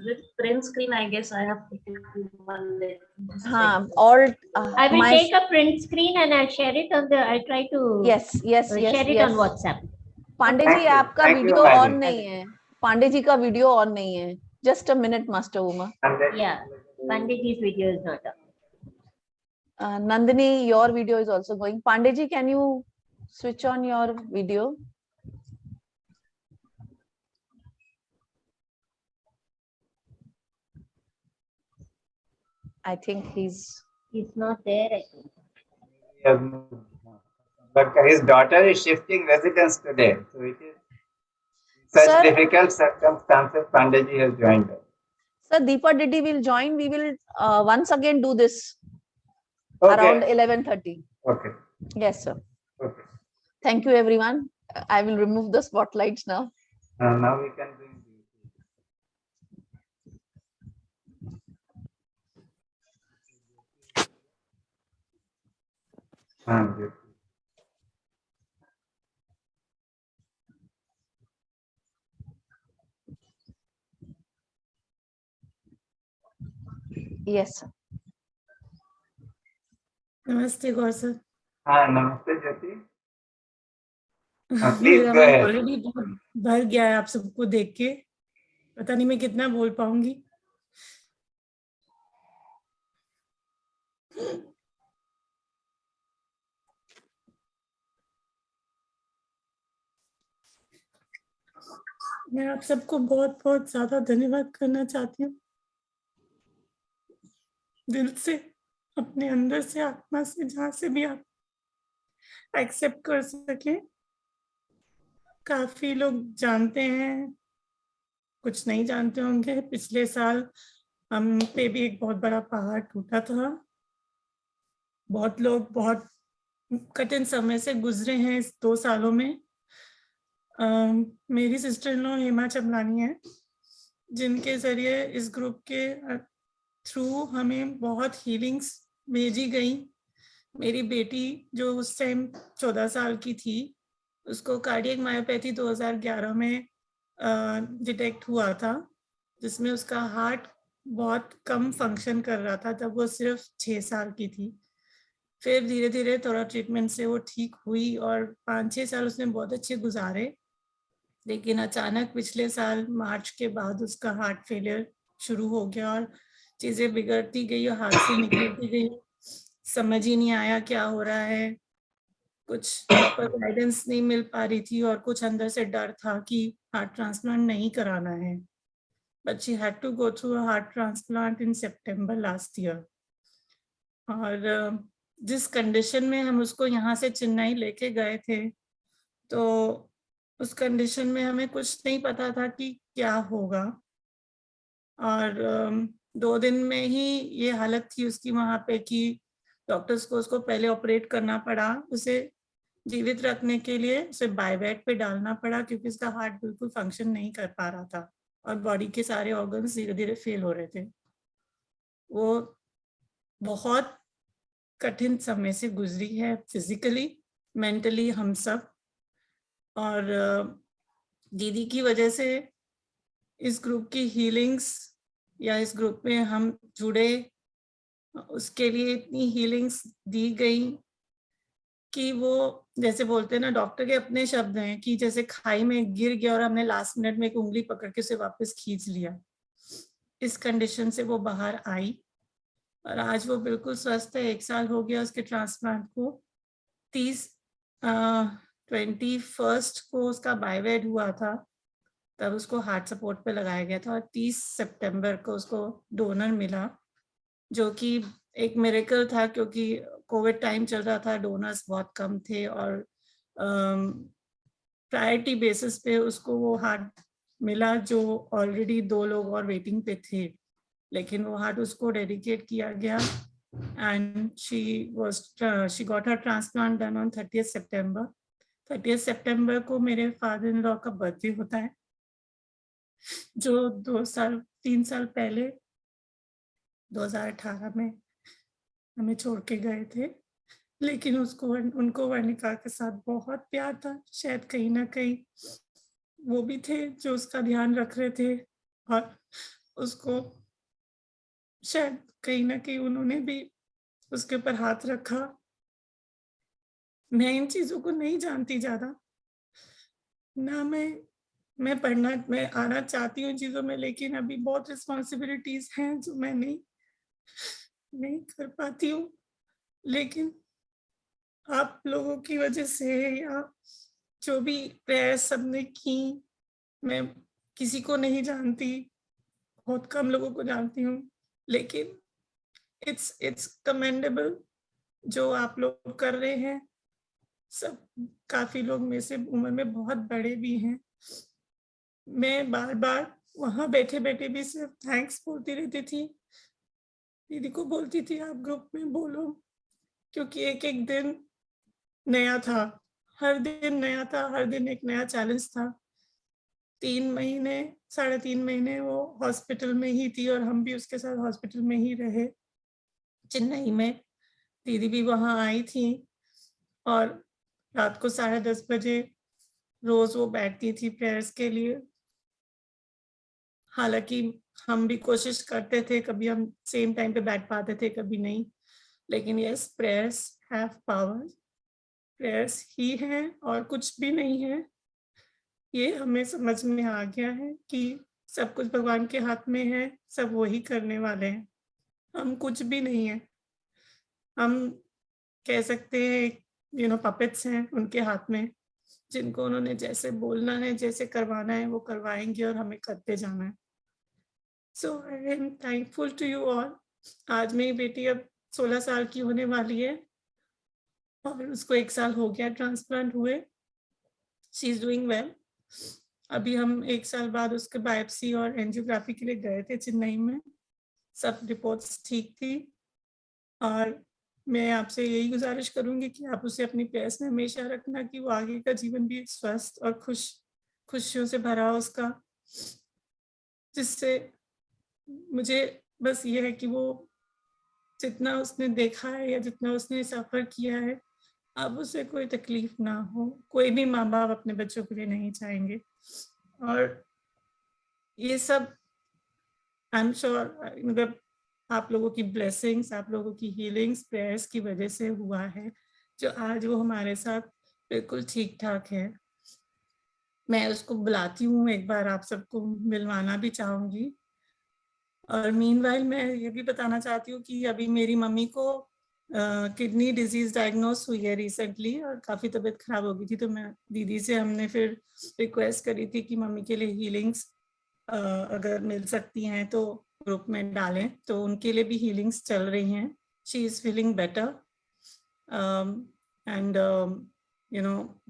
With print screen, I guess I have taken one. हाँ, all. I will my take a print screen and I'll share it on the. I'll try to yes, yes, yes, share it yes. on WhatsApp. Pandey Thank ji you. आपका Thank you, video Madam. On नहीं है. पांडे जी का video on नहीं है. Just a minute, Master Uma. And then- Yeah, Panditji's video is not up. Nandini, your video is also going. Pandey ji, can you switch on your video? I think He's not there. I think. But his daughter is shifting residence today, so it is such Sir- difficult circumstances. Pandeyji has joined us. Sir, Deepa Didi will join. We will once again do this Okay. around 11:30. Okay. Yes, sir. Okay. Thank you, everyone. I will remove the spotlights now. Now we can bring. Good. Yes, sir. नमस्ते गौर sir. हाँ, नमस्ते ज्योति. Please मेरा go मन ahead. Already बहुत भर गया है आप सबको देख के. पता नहीं मैं कितना बोल पाऊंगी. मैं आप सबको बहुत बहुत ज्यादा धन्यवाद करना चाहती हूँ. दिल से, अपने अंदर से, आत्मा से, जहाँ से भी आप एक्सेप्ट कर सके. काफी लोग जानते हैं, कुछ नहीं जानते होंगे. पिछले साल हम पे भी एक बहुत बड़ा पहाड़ टूटा था. बहुत लोग बहुत कठिन समय से गुजरे हैं इस 2 सालों में. मेरी सिस्टर इन लॉ हेमा चमलानी है, जिनके जरिए इस ग्रुप के थ्रू हमें बहुत हीलिंग्स भेजी गई. मेरी बेटी जो उस टाइम 14 साल की थी, उसको कार्डियक मायोपैथी 2011 में डिटेक्ट हुआ था, जिसमें उसका हार्ट बहुत कम फंक्शन कर रहा था. तब वो सिर्फ 6 साल की थी. फिर धीरे धीरे थोड़ा ट्रीटमेंट से वो ठीक हुई और 5-6 साल उसने बहुत अच्छे गुजारे. लेकिन अचानक पिछले साल मार्च के बाद उसका हार्ट फेलियर शुरू हो गया और चीजें बिगड़ती गई और हाथ से निकलती गई. समझ ही नहीं आया क्या हो रहा है. कुछ प्रॉपर गाइडेंस नहीं मिल पा रही थी और कुछ अंदर से डर था कि हार्ट ट्रांसप्लांट नहीं कराना है. But she had to go through a heart transplant in September last year. और जिस कंडीशन में हम उसको यहाँ से चेन्नई लेके गए थे, तो उस कंडीशन में हमें कुछ नहीं पता था कि क्या होगा. और 2 दिन में ही ये हालत थी उसकी वहाँ पे कि डॉक्टर्स को उसको पहले ऑपरेट करना पड़ा. उसे जीवित रखने के लिए उसे बायबैट पे डालना पड़ा, क्योंकि उसका हार्ट बिल्कुल फंक्शन नहीं कर पा रहा था और बॉडी के सारे ऑर्गन्स धीरे धीरे फेल हो रहे थे. वो बहुत कठिन समय से गुजरी है, फिजिकली, मेंटली, हम सब. और दीदी की वजह से इस ग्रुप की हीलिंग्स, या इस ग्रुप में हम जुड़े, उसके लिए इतनी हीलिंग्स दी गई कि वो, जैसे बोलते हैं ना, डॉक्टर के अपने शब्द हैं कि जैसे खाई में गिर गया और हमने लास्ट मिनट में एक उंगली पकड़ के उसे वापस खींच लिया. इस कंडीशन से वो बाहर आई और आज वो बिल्कुल स्वस्थ है. 1 साल हो गया उसके ट्रांसप्लांट को. 21 को उसका बायवेड हुआ था, तब उसको हार्ट सपोर्ट पे लगाया गया था. और 30 सितंबर को उसको डोनर मिला, जो कि एक मिरेकल था, क्योंकि कोविड टाइम चल रहा था, डोनर्स बहुत कम थे और प्रायोरिटी बेसिस पे उसको वो हार्ट मिला, जो ऑलरेडी 2 लोग और वेटिंग पे थे. लेकिन वो हार्ट उसको डेडिकेट किया गया and she got her transplant done on 30 सितंबर. 30 सितंबर को मेरे फादर इन लॉ का बर्थडे होता है, जो 3 साल पहले 2018 में हमें छोड़ के गए थे, लेकिन उनको वर्णिका के साथ बहुत प्यार था। शायद कहीं ना कहीं वो भी थे जो उसका ध्यान रख रहे थे, और उसको शायद कहीं ना कहीं उन्होंने भी उसके ऊपर हाथ रखा। मैं इन चीजों को नहीं जानती ज्यादा ना, मैं आना चाहती हूँ चीजों में, लेकिन अभी बहुत रिस्पॉन्सिबिलिटीज हैं जो मैं नहीं कर पाती हूँ। लेकिन आप लोगों की वजह से, या जो भी प्रयास सबने की, मैं किसी को नहीं जानती, बहुत कम लोगों को जानती हूँ, लेकिन इट्स कमेंडेबल जो आप लोग कर रहे हैं। सब काफी लोग में से उम्र में बहुत बड़े भी हैं। मैं बार बार वहां बैठे बैठे भी सिर्फ थैंक्स बोलती रहती थी। दीदी को बोलती थी आप ग्रुप में बोलो, क्योंकि एक एक दिन नया था, हर दिन नया था, हर दिन एक नया चैलेंज था। 3.5 महीने वो हॉस्पिटल में ही थी, और हम भी उसके साथ हॉस्पिटल में ही रहे चेन्नई में। दीदी भी वहां आई थी, और रात को 10:30 बजे रोज वो बैठती थी प्रेयर्स के लिए। हालांकि हम भी कोशिश करते थे, कभी हम सेम टाइम पे बैठ पाते थे, कभी नहीं, लेकिन yes, prayers have power. Prayers ही है और कुछ भी नहीं है। ये हमें समझ में आ गया है कि सब कुछ भगवान के हाथ में है, सब वही करने वाले हैं, हम कुछ भी नहीं है। हम कह सकते हैं पपेट्स हैं उनके हाथ में, जिनको उन्होंने जैसे बोलना है, जैसे करवाना है, वो करवाएंगे, और हमें करते जाना है। So I am thankful to you all. आज मेरी बेटी अब 16 साल की होने वाली है, और उसको 1 साल हो गया ट्रांसप्लांट हुए। She is doing well. अभी हम 1 साल बाद उसके बायोप्सी और एंजियोग्राफी के लिए गए थे चेन्नई में, सब रिपोर्ट्स ठीक थी। और मैं आपसे यही गुजारिश करूंगी कि आप उसे अपनी प्रेयर्स में हमेशा रखना, कि वो आगे का जीवन भी स्वस्थ और खुशियों से भरा हो उसका। जिससे मुझे बस ये है कि वो जितना उसने देखा है या जितना उसने सफर किया है, अब उसे कोई तकलीफ ना हो। कोई भी माँ बाप अपने बच्चों के लिए नहीं चाहेंगे, और ये सब आई एम श्योर मतलब आप लोगों की ब्लेसिंग्स, आप लोगों की हीलिंग्स, प्रेयर्स की वजह से हुआ है, जो आज वो हमारे साथ बिल्कुल ठीक ठाक है। मैं उसको बुलाती हूँ, एक बार आप सबको मिलवाना भी चाहूंगी। और मीनवाइल मैं ये भी बताना चाहती हूँ कि अभी मेरी मम्मी को किडनी डिजीज डायग्नोस हुई है रिसेंटली, और काफ़ी तबीयत खराब हो गई थी। तो मैं दीदी से हमने फिर रिक्वेस्ट करी थी कि मम्मी के लिए हीलिंग्स अगर मिल सकती हैं तो ग्रुप में डालें, तो उनके लिए भी हीलिंग्स चल रही हैं। She is feeling better, and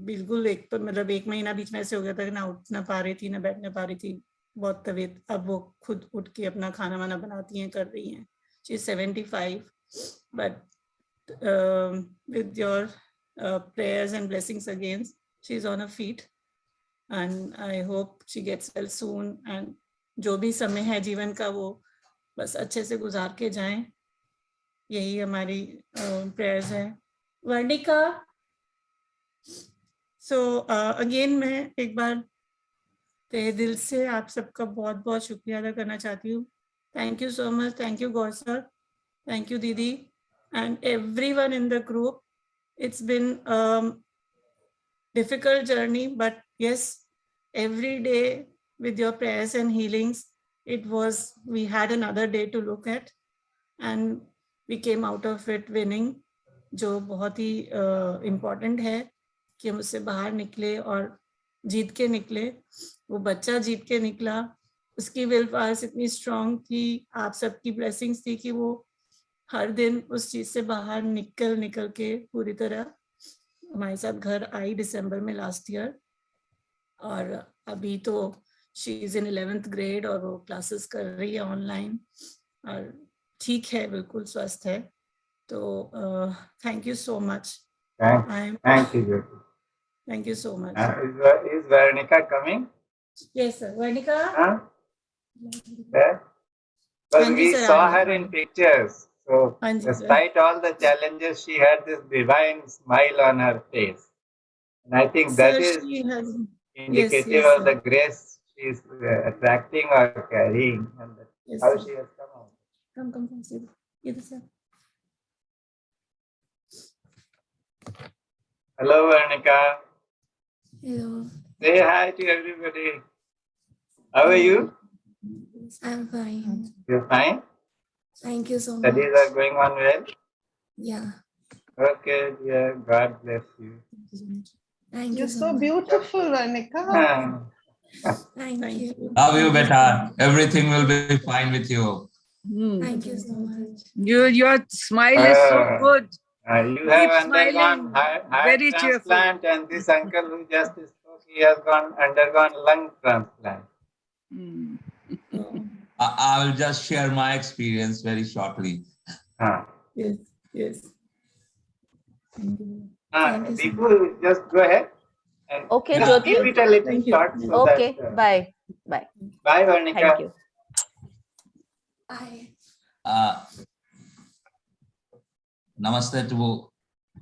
बिल्कुल मतलब 1 महीना बीच में ऐसे हो गया था कि ना उठ ना पा रही थी, ना बैठ ना पा रही थी, बहुत तबीयत। अब वो खुद उठ के अपना खाना वाना बनाती हैं, कर रही हैं। She is 75, but with your prayers and blessings again, she is on her feet, and I hope she gets well soon. And जो भी समय है जीवन का, वो बस अच्छे से गुजार के जाएं, यही हमारी prayers है। वर्णिका, so again मैं एक बार तहे दिल से आप सबका बहुत बहुत शुक्रिया अदा करना चाहती हूँ। Thank you so much. Thank you Gaur sir, thank you दीदी, and everyone in the group. It's been difficult journey, but yes, every day with your prayers and healings, we had another day to look at, and we came out of it winning, जो बहुत ही important है कि हम उससे बाहर निकले और जीत के निकले। वो बच्चा जीत के निकला, उसकी विल पावर इतनी स्ट्रांग थी, आप सबकी ब्लेसिंग्स थी कि वो हर दिन उस चीज से बाहर निकल के पूरी तरह हमारे साथ घर आई दिसंबर में लास्ट ईयर। और अभी तो she is in 11th grade, और वो क्लासेस कर रही है ऑनलाइन, और ठीक है, बिल्कुल स्वस्थ है। तो thank you so much. Thank you so much. Is Varnika coming? Yes sir. Varnika? Huh? Yes. Because हाँ जी we sir, saw आ रहा her in pictures. So हाँ जी sir. despite all the challenges, she had this divine smile on her face. And I think that Sir, is she has, indicative yes, of the sir. grace she is attracting or carrying, and that's Yes, how sir. she has come out. Come, see. Either sir. Hello, Varnika. Hello. Say hi to everybody. How are you? I'm fine. You're fine? Thank you so Studies much. are going on well? Yeah. Okay, dear. God bless you. Thank you You're so so much. beautiful, Anika. Thank you. Love you, beta. Everything will be fine with you. Thank you so much. Your smile is so good. You Keep have undergone smiling. heart Very cheerful. transplant, and this uncle who just spoke, he has undergone lung transplant. I will just share my experience very shortly. Yes, yes. Deepu, just go ahead. And Okay, just Jyoti. keep it a little short so Okay, that. bye. Bye. Bye, Varnika. Thank you. Bye. Namaste to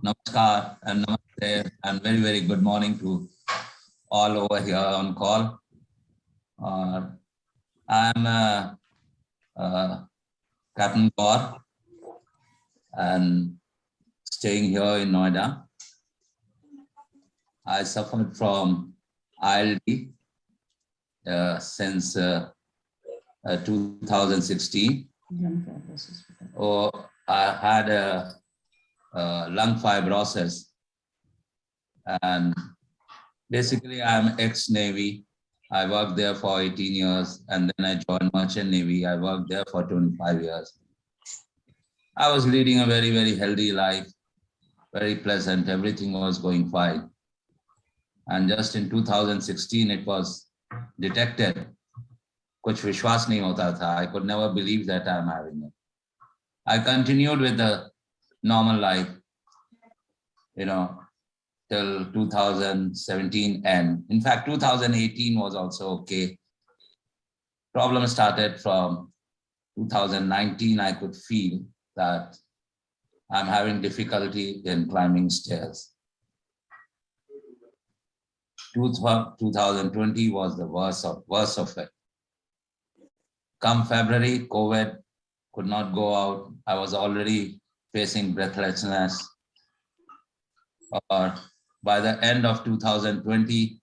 Namaskar and Namaste and very, very good morning to all over here on call. I'm Captain Kaur and staying here in Noida. I suffered from ILD since 2016. I had a lung fibrosis, and basically I'm ex-Navy. I worked there for 18 years, and then I joined Merchant Navy. I worked there for 25 years. I was leading a very, very healthy life, very pleasant. Everything was going fine. And just in 2016, it was detected. Kuch vishwas nahi hota tha. I could never believe that I'm having it. I continued with the normal life, till 2017 end. In fact, 2018 was also okay. Problem started from 2019. I could feel that I'm having difficulty in climbing stairs. 2020 was the worst of it. Come February, COVID, could not go out. I was already facing breathlessness. By the end of 2020,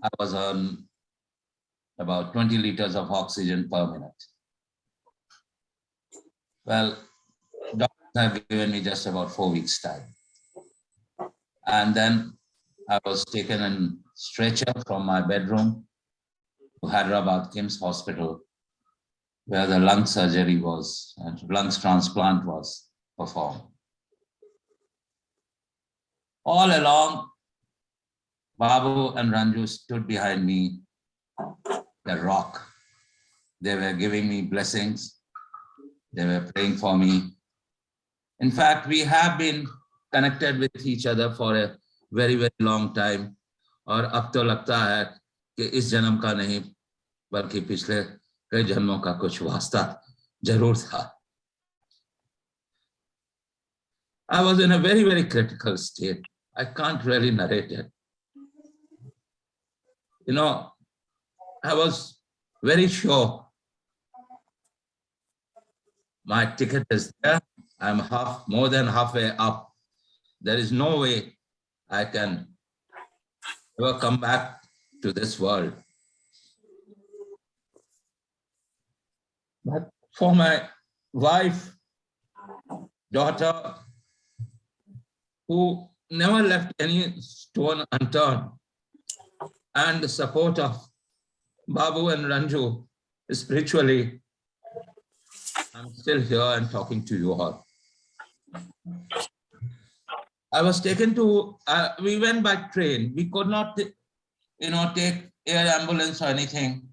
I was on about 20 liters of oxygen per minute. Well, doctors have given me just about 4 weeks time. And then I was taken in stretcher from my bedroom to Hyderabad KIMS Hospital, where the lung surgery was, and lungs transplant was performed. All along, Babu and Ranju stood behind me, the rock. They were giving me blessings. They were praying for me. In fact, we have been connected with each other for a very, very long time. और अब तो लगता है कि इस जन्म का नहीं, बल्कि पिछले कई जन्मों का कुछ वास्ता जरूर था. I was in a very, very critical state. I can't really narrate it. I was very sure my ticket is there. I'm more than halfway up. There is no way I can ever come back to this world. But for my wife, daughter, who never left any stone unturned, and the support of Babu and Ranju spiritually, I'm still here and talking to you all. I was taken to, we went by train. We could not, take air ambulance or anything,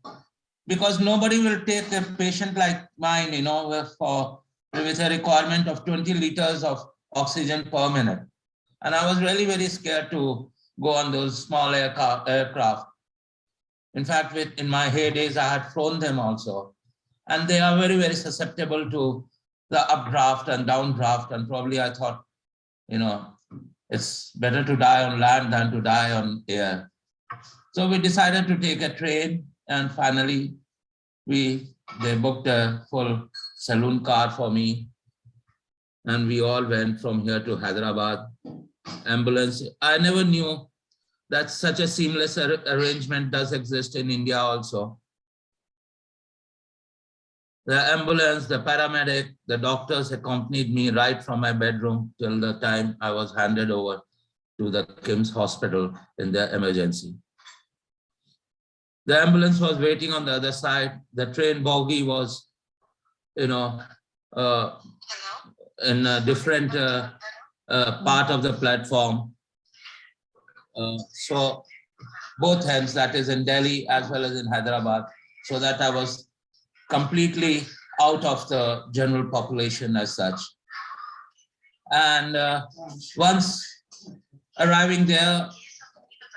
because nobody will take a patient like mine, with a requirement of 20 liters of oxygen per minute. And I was really very scared to go on those small aircraft. In fact, in my heydays, I had flown them also. and they are very, very susceptible to the updraft and downdraft. And probably I thought, you know, it's better to die on land than to die on air. So we decided to take a train, and finally they booked a full saloon car for me. And we all went from here to Hyderabad. Ambulance. I never knew that such a seamless arrangement does exist in India also. The ambulance, the paramedic, the doctors accompanied me right from my bedroom till the time I was handed over to the KIMS hospital in the emergency. The ambulance was waiting on the other side. The train bogie was, you know, in a different part of the platform. So both ends, that is in Delhi as well as in Hyderabad, so that I was completely out of the general population as such. And once arriving there,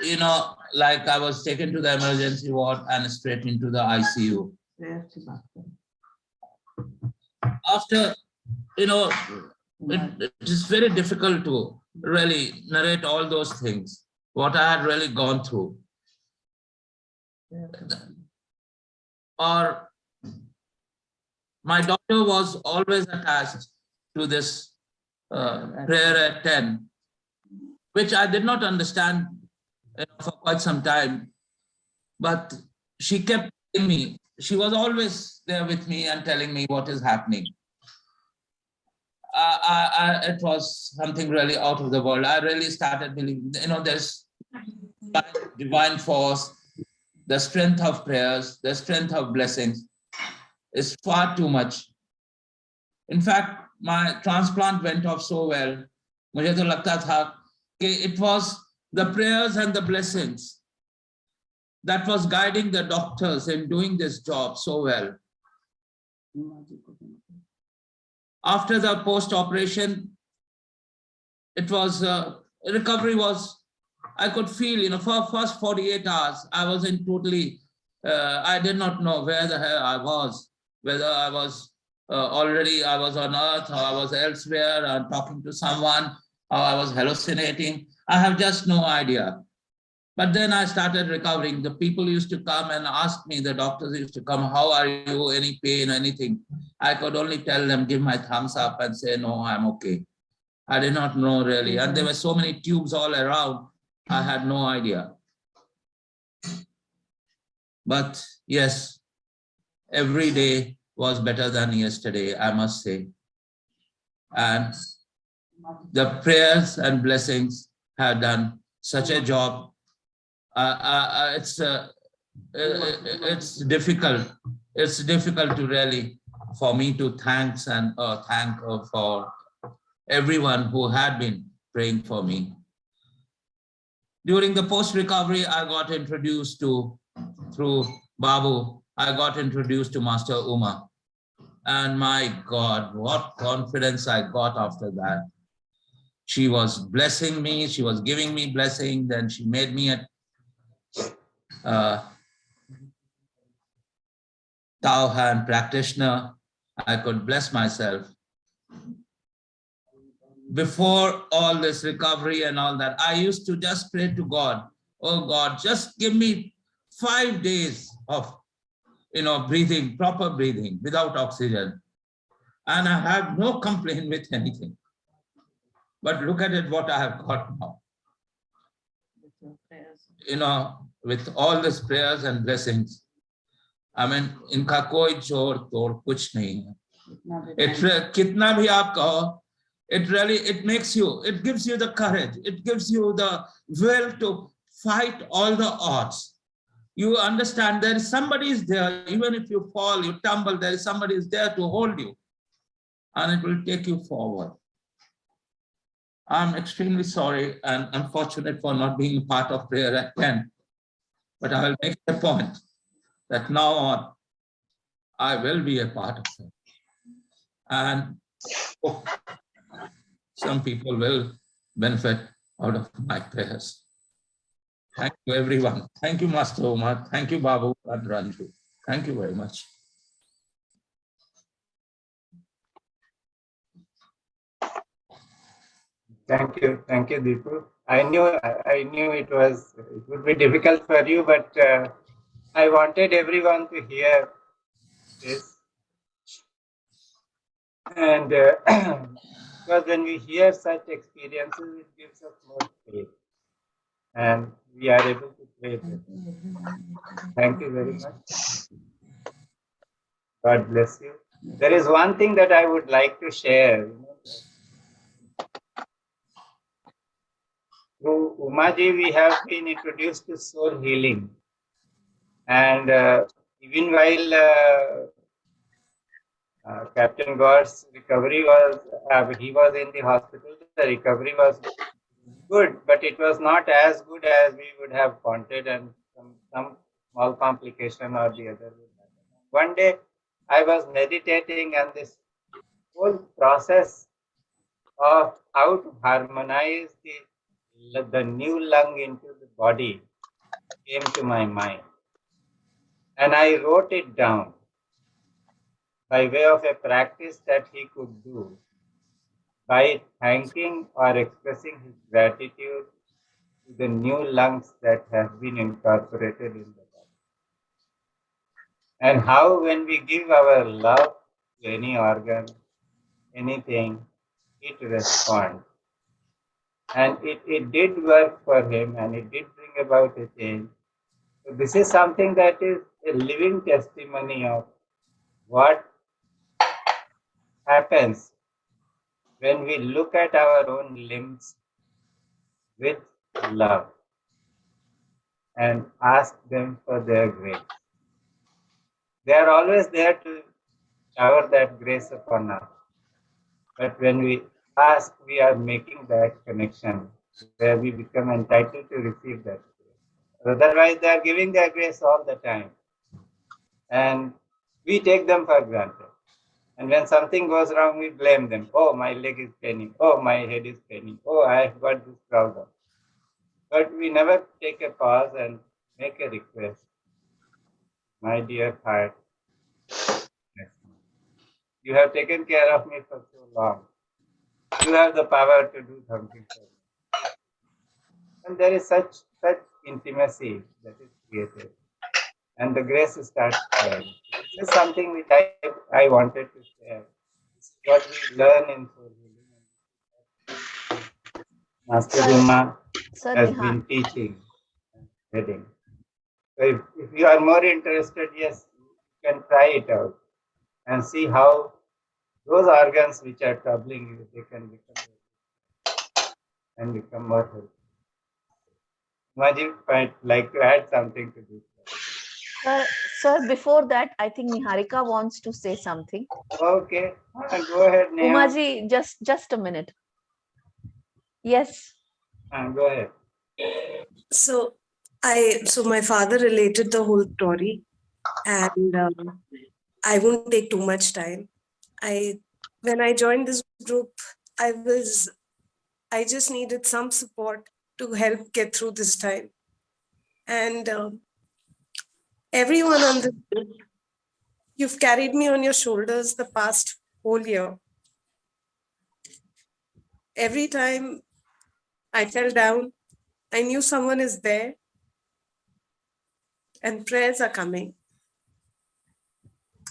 you know, like I was taken to the emergency ward and straight into the ICU. After, you know, it is very difficult to really narrate all those things, what I had really gone through. Or my doctor was always attached to this prayer at 10, which I did not understand, you know, for quite some time. But she kept telling me, she was always there with me and telling me what is happening. It was something really out of the world. I really started believing, you know, there's divine force, the strength of prayers, the strength of blessings is far too much. In fact, my transplant went off so well. मुझे तो लगता था कि it was the prayers and the blessings that was guiding the doctors in doing this job so well. After the post-operation, it was, recovery was, I could feel, you know, for first 48 hours, I was in totally, I did not know where the hell I was, whether I was already, I was on earth, or I was elsewhere, or talking to someone, or I was hallucinating. I have just no idea. But then I started recovering. The people used to come and ask me, the doctors used to come, how are you, any pain, anything? I could only tell them, give my thumbs up and say, no, I'm okay. I did not know really. And there were so many tubes all around, I had no idea. But yes, every day was better than yesterday, I must say. And the prayers and blessings have done such a job. It's difficult. It's difficult to really, for me to thank for everyone who had been praying for me. During the post-recovery, I got introduced to, through Babu, I got introduced to Master Uma. And my God, what confidence I got after that. She was blessing me, she was giving me blessing, then she made me a Tao hand practitioner. I could bless myself. Before all this recovery and all that, I used to just pray to God, oh God, just give me 5 days of, you know, breathing, proper breathing without oxygen. And I have no complaint with anything. But look at it, what I have got now. You know, with all these prayers and blessings, I mean, इनका कोई जोर तोड़ कुछ नहीं है. कितना भी आप कहो, it really, it makes you, it gives you the courage, it gives you the will to fight all the odds. You understand there is somebody is there, even if you fall, you tumble, there is somebody is there to hold you, and it will take you forward. I'm extremely sorry and unfortunate for not being part of prayer at 10, but I will make a point that now on, I will be a part of it. And some people will benefit out of my prayers. Thank you, everyone. Thank you, Master Uma. Thank you, Babu and Ranju. Thank you very much. Thank you, Deepu. I knew it would be difficult for you, but I wanted everyone to hear this, and because when we hear such experiences, it gives us more faith, and we are able to pray better. Thank you very much. God bless you. There is one thing that I would like to share. Through Umaji, we have been introduced to soul healing. And even while Captain Gaure's recovery was, he was in the hospital, the recovery was good, but it was not as good as we would have wanted, and some small complication or the other would happen. One day I was meditating, and this whole process of how to harmonize the new lung into the body came to my mind. And I wrote it down by way of a practice that he could do by thanking or expressing his gratitude to the new lungs that have been incorporated in the body. And how when we give our love to any organ, anything, it responds. And it did work for him, and it did bring about a change. So this is something that is a living testimony of what happens when we look at our own limbs with love and ask them for their grace. They are always there to shower that grace upon us. But when we ask, we are making that connection where we become entitled to receive that grace. Otherwise, they are giving their grace all the time. And we take them for granted. And when something goes wrong, we blame them. Oh, my leg is paining. Oh, my head is paining. Oh, I've got this problem. But we never take a pause and make a request. My dear heart, you have taken care of me for so long. You have the power to do something for me. And there is such intimacy that is created. And the grace starts flowing. This is something which I wanted to share. This is what we learn in Soul Healing. Master Uma has been teaching and heading. So if you are more interested, yes, you can try it out and see how those organs which are troubling you, they can become more healthy. Umaji might like to add something to this. Sir, before that, I think Niharika wants to say something. Okay, go ahead, Neha. Umaji, just a minute. Yes. Go ahead. So my father related the whole story, and I won't take too much time. When I joined this group, I just needed some support to help get through this time. And everyone on this group, you've carried me on your shoulders the past whole year. Every time I fell down, I knew someone is there and prayers are coming.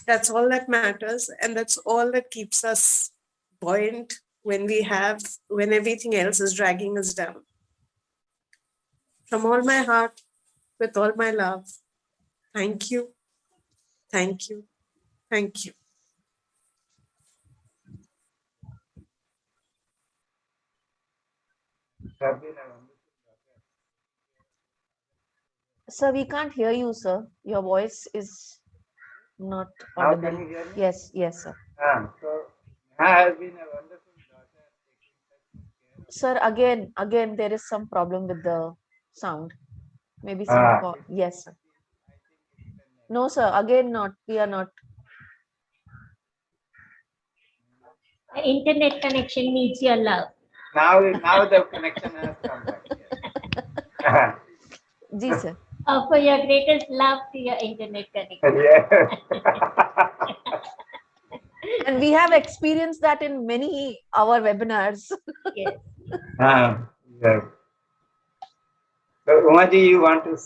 That's all that matters, and that's all that keeps us buoyant when everything else is dragging us down. From all my heart, with all my love, thank you, thank you, thank you. Sir, we can't hear you, sir. Your voice is not audible. Now can you hear me? Yes, sir. So Neha has been a wonderful daughter. Sir, again, there is some problem with the sound. Maybe some yes, sir. No, sir. Again, not. We are not. The internet connection needs your love. Now the connection has come back. Ji, sir. For your greatest love to your internet connection. Yes. And we have experienced that in many our webinars. Yes. Yeah. So, Umaji, you want to No,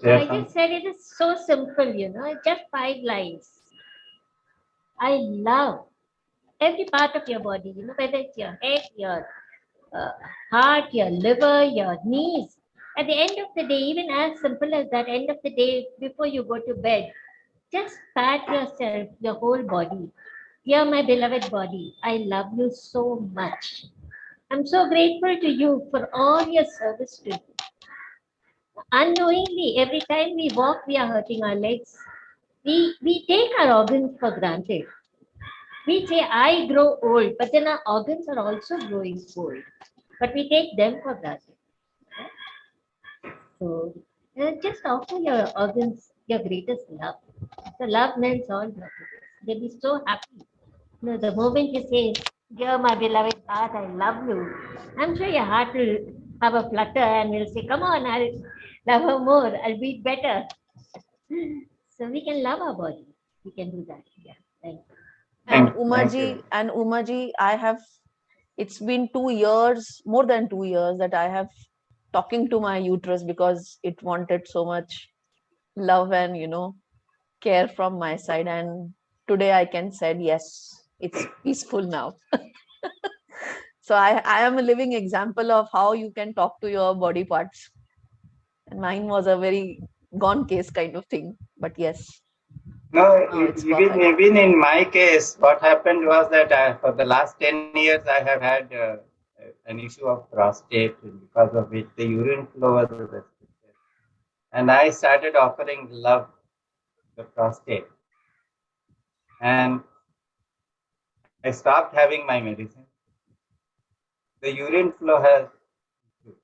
share I something? just said it is so simple, it's just 5 lines. I love every part of your body, whether it's your head, your heart, your liver, your knees. At the end of the day, even as simple as that, end of the day, before you go to bed, just pat yourself, your whole body. Dear my beloved body, I love you so much. I'm so grateful to you for all your service to me. Unknowingly, every time we walk, we are hurting our legs. We take our organs for granted. We say, I grow old, but then our organs are also growing old. But we take them for granted. So just offer your organs your greatest love. The love means all your organs. They'll be so happy. The moment you say, dear my beloved heart, I love you, I'm sure your heart will have a flutter and will say, come on, I'll love her more, I'll beat better. So we can love our body. We can do that. Yeah. Thank you. And Thank you. Umaji, it's been 2 years, more than 2 years that I have talking to my uterus because it wanted so much love and, care from my side. And today I can say, yes, it's peaceful now. So I am a living example of how you can talk to your body parts. And mine was a very gone case kind of thing. But yes, No, now it's perfect. even in my case, what happened was that for the last 10 years, I have had an issue of prostate because of which the urine flow was restricted. And I started offering love to the prostate. And I stopped having my medicine. The urine flow has improved.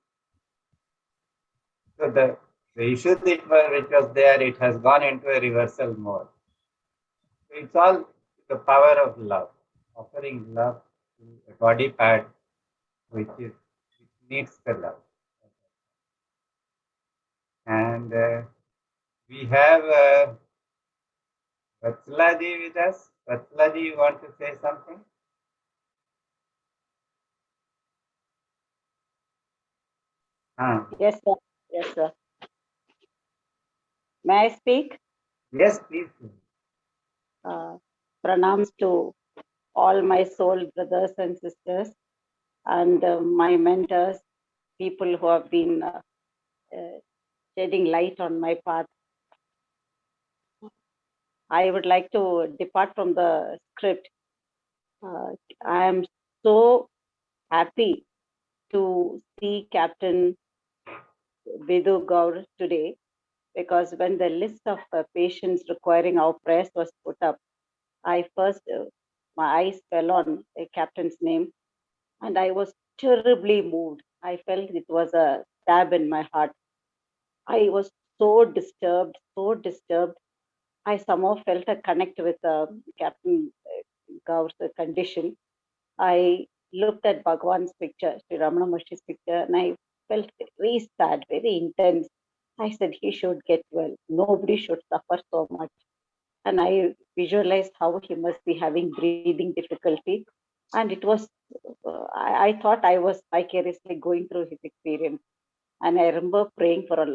So the issue which was there, it has gone into a reversal mode. So it's all the power of love, offering love to a body part which needs the love. And we have Vatsalaji with us. Vatsalaji, you want to say something? Yes, sir. Yes, sir. May I speak? Yes, please. Pranams to all my soul brothers and sisters and my mentors, people who have been shedding light on my path. I would like to depart from the script. I am so happy to see Captain Vidhu Gaur today, because when the list of patients requiring our prayers was put up, I first, my eyes fell on a captain's name and I was terribly moved. I felt it was a stab in my heart. I was so disturbed, so disturbed. I somehow felt a connect with Captain Gaur's condition. I looked at Bhagwan's picture, Sri Ramana Maharshi's picture, and I felt very sad, very intense. I said he should get well. Nobody should suffer so much. And I visualized how he must be having breathing difficulty. And it was, I thought I was vicariously going through his experience. And I remember praying for a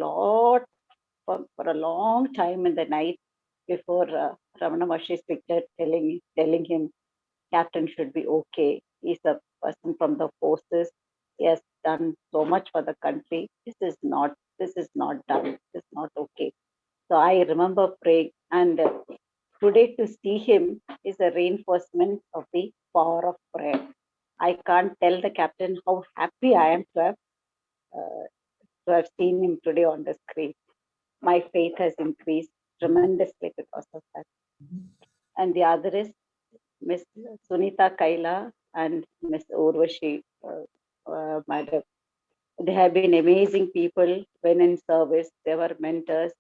long time in the night before Ramana Maharshi's picture, telling him, Captain should be okay. He's a person from the forces. He has done so much for the country. This is not done. This is not okay. So I remember praying, and today to see him is a reinforcement of the power of prayer. I can't tell the captain how happy I am to have seen him today on the screen. My faith has increased tremendously because of that. And the other is Miss Sunita Kaila and Miss Urvashi, madam. They have been amazing people when in service. They were mentors.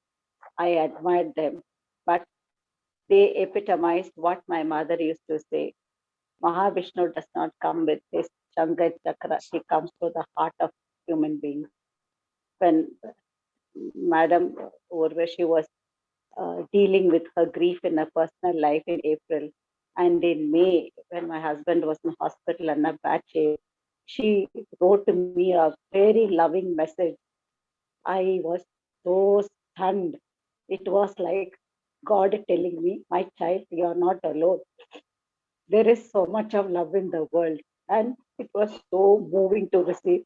I admired them. But they epitomized what my mother used to say. Mahavishnu does not come with his Shanga Chakra. He comes to the heart of human beings. When Madam Urvashi was dealing with her grief in her personal life in April, and in May, when my husband was in hospital and a bad shape, she wrote me a very loving message. I was so stunned. It was like God telling me, my child, you are not alone. There is so much of love in the world. And it was so moving to receive.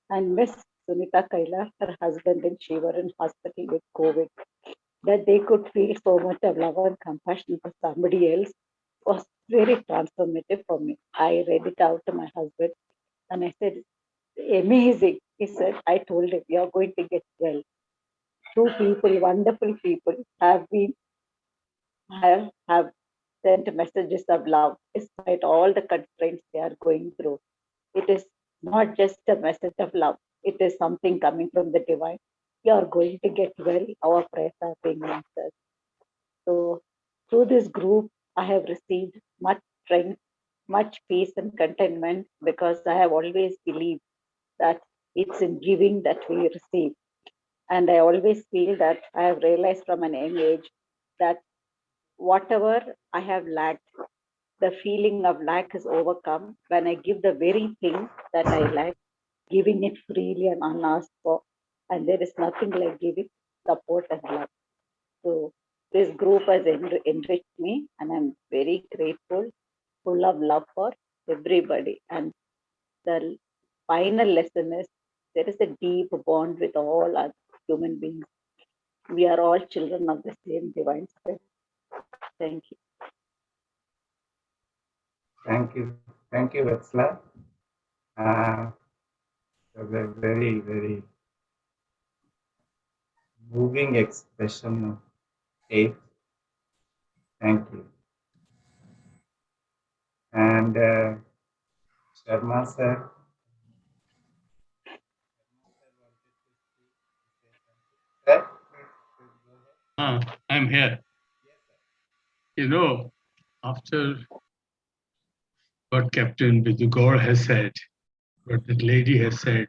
And Miss Sunita Kaila, her husband, and she were in hospital with COVID. That they could feel so much of love and compassion for somebody else was very transformative for me. I read it out to my husband and I said, amazing. He said, I told him, you're going to get well. Two people, wonderful people, have sent messages of love despite all the constraints they are going through. It is not just a message of love. It is something coming from the divine. You are going to get well. Our prayers are being answered. So through this group, I have received much strength, much peace and contentment, because I have always believed that it's in giving that we receive. And I always feel that I have realized from an young age that whatever I have lacked, the feeling of lack is overcome when I give the very thing that I lack, giving it freely and unasked for. And there is nothing like giving support and love. So this group has enriched me, and I'm very grateful, full of love for everybody. And the final lesson is there is a deep bond with all other human beings. We are all children of the same divine spirit. Thank you. Thank you. Thank you, Vatsala. A very, very moving expression of faith. Thank you. And Sharma sir. I'm here. You know, after what Captain Vidhu Gaur has said, what that lady has said,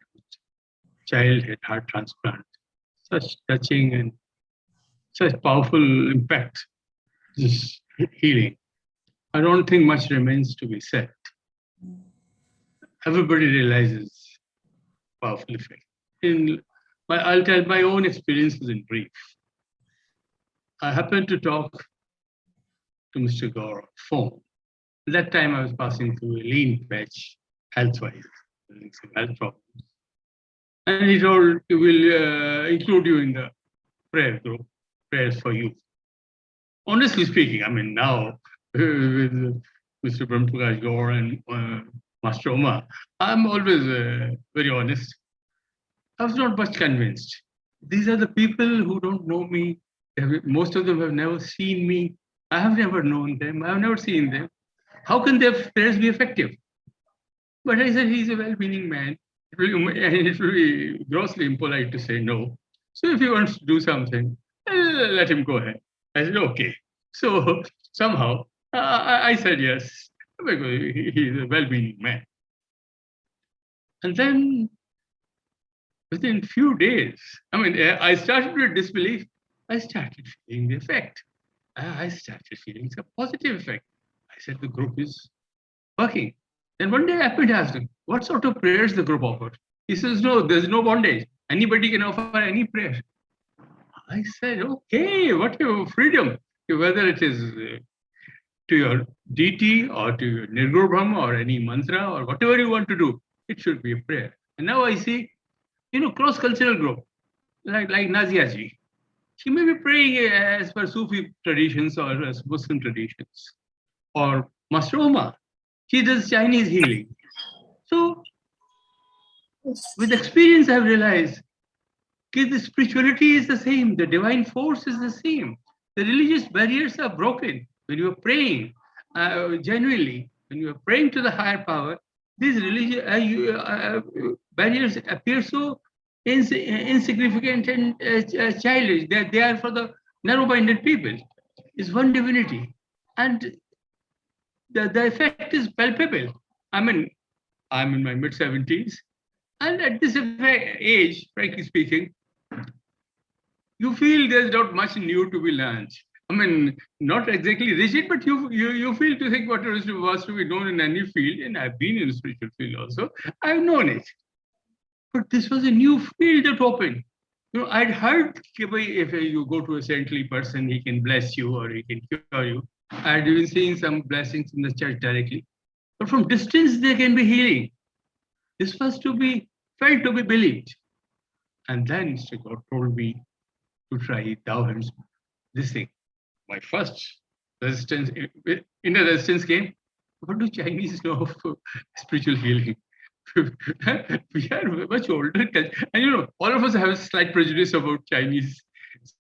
child had heart transplant, such touching and such powerful impact, this healing. I don't think much remains to be said. Everybody realizes powerful effect. I'll tell my own experiences in brief. I happened to talk to Mr. Gaur on phone. At that time, I was passing through a lean patch, health-wise, some health problems. And he told, he will include you in the prayer group, prayers for you. Honestly speaking, I mean, now with Mr. Brahmprakash Gaur and Master Oma, I'm always very honest. I was not much convinced. These are the people who don't know me. Most of them have never seen me. I have never known them. I have never seen them. How can their prayers be effective? But I said, he's a well-meaning man. It will be grossly impolite to say no. So if he wants to do something, let him go ahead. I said, okay. So somehow I said yes, because he's a well-meaning man. And then within few days, I mean, I started with disbelief. I started feeling the effect. I started feeling some positive effect. I said, the group is working. Then one day I happened to ask him, what sort of prayers the group offered? He says, no, there's no bondage. Anybody can offer any prayer. I said, okay, what your freedom, whether it is to your deity or to your Nirgur Brahma or any mantra or whatever you want to do, it should be a prayer. And now I see, cross-cultural group, like Nazia ji. She may be praying as per Sufi traditions or as Muslim traditions. Or Master Oma, she does Chinese healing. So, with experience, I've realized that the spirituality is the same, the divine force is the same. The religious barriers are broken. When you are praying genuinely, when you are praying to the higher power, these religious barriers appear so insignificant and childish. They are for the narrow-minded people. It's one divinity. And the effect is palpable. I mean, I'm in my mid-70s. And at this age, frankly speaking, you feel there's not much new to be learned. I mean, not exactly rigid, but you feel to think what was to be known in any field, and I've been in the spiritual field also. I've known it, but this was a new field that opened. You know, I'd heard if you go to a saintly person, he can bless you or he can cure you. I'd even seen some blessings in the church directly, but from distance there can be healing. This was to be felt, to be believed, and then Mr. God told me to try thou hands this thing. My first resistance, inner resistance came. What do Chinese know of spiritual healing? We are much older, and you know, all of us have a slight prejudice about Chinese.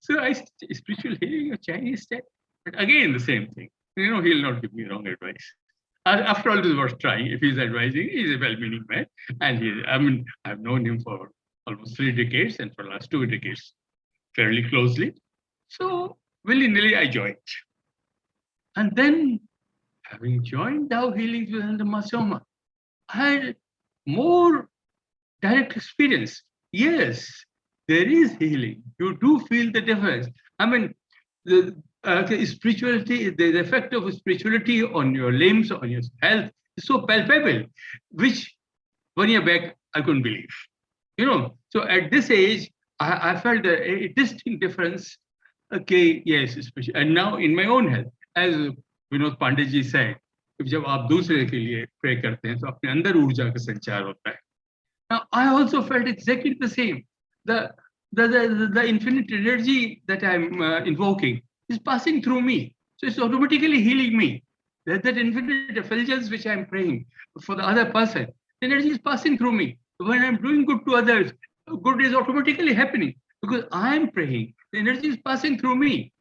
So spiritual healing of Chinese type. But again, the same thing. You know, he'll not give me wrong advice. After all, it was worth trying. If he's advising, he's a well-meaning man, and I've known him for almost 3 decades, and for the last 2 decades, fairly closely. So willy-nilly, I joined. And then, having joined Tao Healings with Ananda Masoma, I had more direct experience. Yes, there is healing. You do feel the difference. I mean, the spirituality, the effect of spirituality on your limbs, on your health is so palpable, which 1 year back, I couldn't believe. You know, so at this age, I felt a distinct difference. Okay, yes, especially, and now in my own health, as Vinod Pandey ji said, जब आप दूसरे के लिए pray करते हैं तो अपने अंदर ऊर्जा का संचार होता है. Now I also felt exactly the same. The infinite energy that I'm invoking is passing through me, so it's automatically healing me. That infinite effulgence which I'm praying for the other person, the energy is passing through me. When I'm doing good to others, good is automatically happening because I'm praying. The energy is passing through me.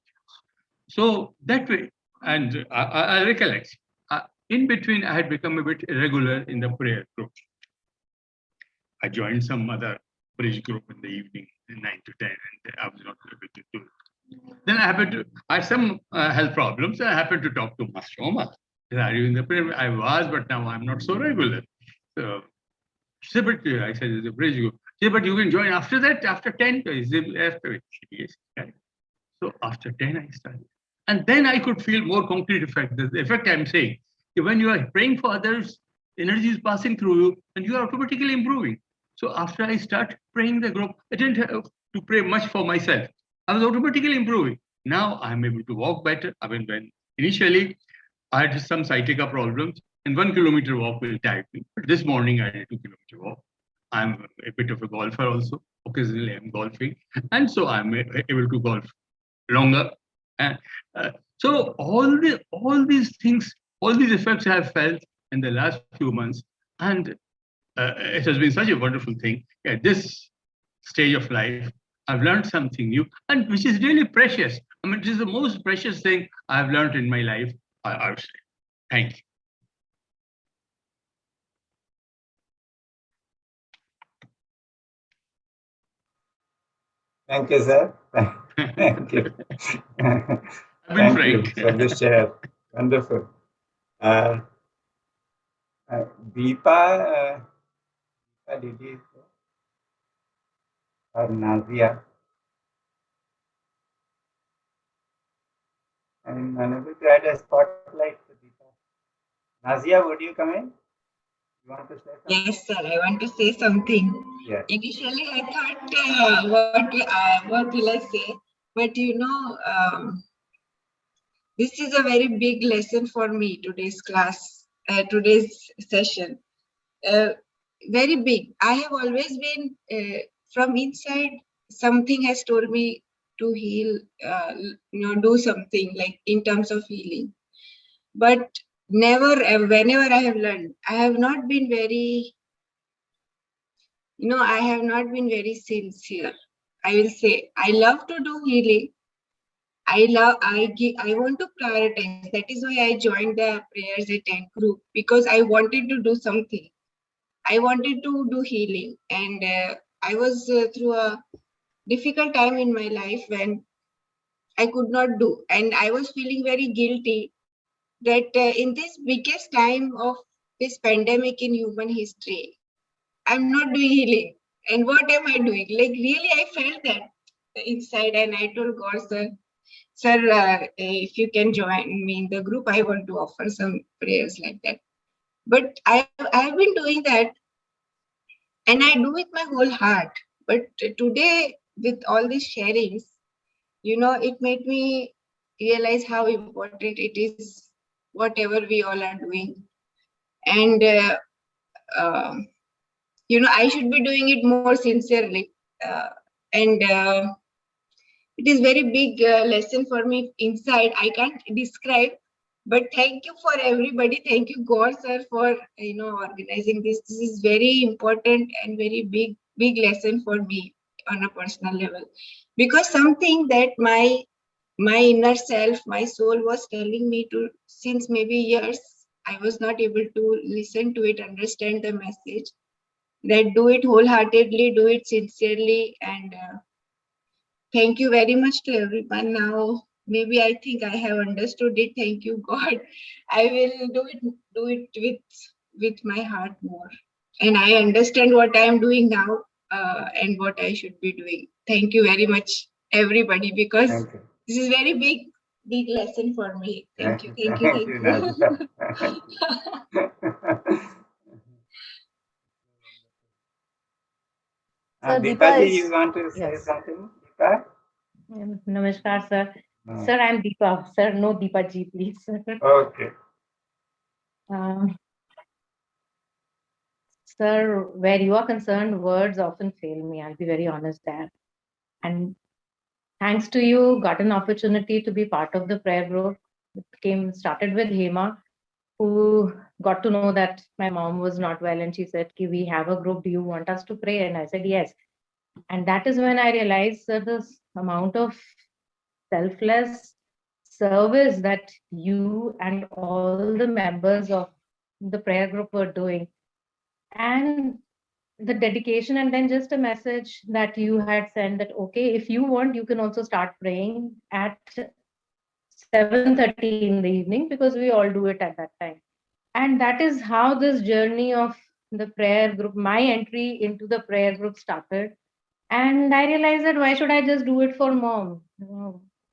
So that way, and I recollect, in between, I had become a bit irregular in the prayer group. I joined some other bridge group in the evening, 9 to 10, and I was not able to do it. Then I had some health problems, and I happened to talk to Master Omar. Are you in the prayer? I was, but now I'm not so regular. So, but I said, there's a bridge group. Yeah, but you can join after that, after 10. After it. Yes. So after 10, I started. And then I could feel more concrete effect. The effect I'm saying, when you are praying for others, energy is passing through you, and you are automatically improving. So after I start praying the group, I didn't have to pray much for myself. I was automatically improving. Now I'm able to walk better. I mean, when initially I had some sciatica problems, and 1 kilometer walk will tire me. But this morning I did 2 kilometer walk. I'm a bit of a golfer also. Occasionally I'm golfing, and so I'm able to golf longer. So all these things, all these effects I have felt in the last few months, and it has been such a wonderful thing. At this stage of life, I've learned something new, and which is really precious. I mean, it is the most precious thing I've learned in my life, I would say. Thank you. Thank you, sir. Thank you. Thank you for the share. Wonderful. Deepa, did you or Nazia? I'm unable to add a spotlight to Deepa. Nazia, would you come in? You want to say something? Yes, sir. I want to say something. Yeah. Initially, I thought, what will I say? But you know, this is a very big lesson for me, today's class, today's session. Very big. I have always been, from inside, something has told me to heal, do something like in terms of healing. But never, whenever I have learned, I have not been very, I have not been very sincere. I will say, I love to do healing. I want to prioritize. That is why I joined the Prayers at 10 group, because I wanted to do something. I wanted to do healing, and I was through a difficult time in my life when I could not do, and I was feeling very guilty that in this biggest time of this pandemic in human history, I'm not doing healing. And what am I doing? Like really, I felt that inside, and I told God, sir, sir, if you can join me in the group, I want to offer some prayers like that. But I have been doing that, and I do with my whole heart. But today, with all these sharings, it made me realize how important it is, whatever we all are doing. And, I should be doing it more sincerely. And it is very big lesson for me inside. I can't describe, but thank you for everybody. Thank you, Gaur sir, for organizing this. This is very important and very big lesson for me on a personal level, because something that my inner self, my soul was telling me to since maybe years, I was not able to listen to it, understand the message. That do it wholeheartedly, do it sincerely, and thank you very much to everyone. Now, maybe I think I have understood it. Thank you, God. I will do it with my heart more, and I understand what I am doing now and what I should be doing. Thank you very much, everybody, because this is very big lesson for me. Thank you. Deepa ji, you want to say something? Deepa? Namaskar, sir. Sir, I'm Deepa. Sir, no Deepa ji, please. Okay. Sir, where you are concerned, words often fail me. I'll be very honest there. And thanks to you, got an opportunity to be part of the prayer group. It started with Hema, who got to know that my mom was not well, and she said, we have a group, do you want us to pray? And I said yes. And that is when I realized that this amount of selfless service that you and all the members of the prayer group were doing, and the dedication, and then just a message that you had sent that, okay, if you want, you can also start praying at 7:30 in the evening, because we all do it at that time. And that is how this journey of the prayer group, my entry into the prayer group started. And I realized that why should I just do it for mom?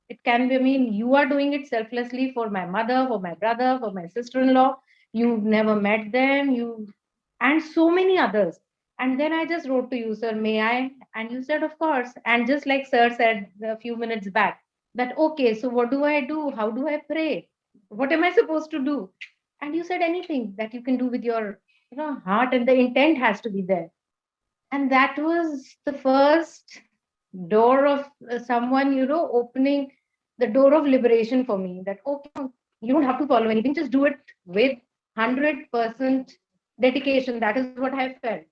It can be, you are doing it selflessly for my mother, for my brother, for my sister-in-law. You've never met them, and so many others. And then I just wrote to you, sir, may I? And you said, of course. And just like sir said a few minutes back, that, okay, so what do I do? How do I pray? What am I supposed to do? And you said anything that you can do with your heart, and the intent has to be there. And that was the first door of someone, opening the door of liberation for me, that, okay, you don't have to follow anything, just do it with 100% dedication. That is what I felt.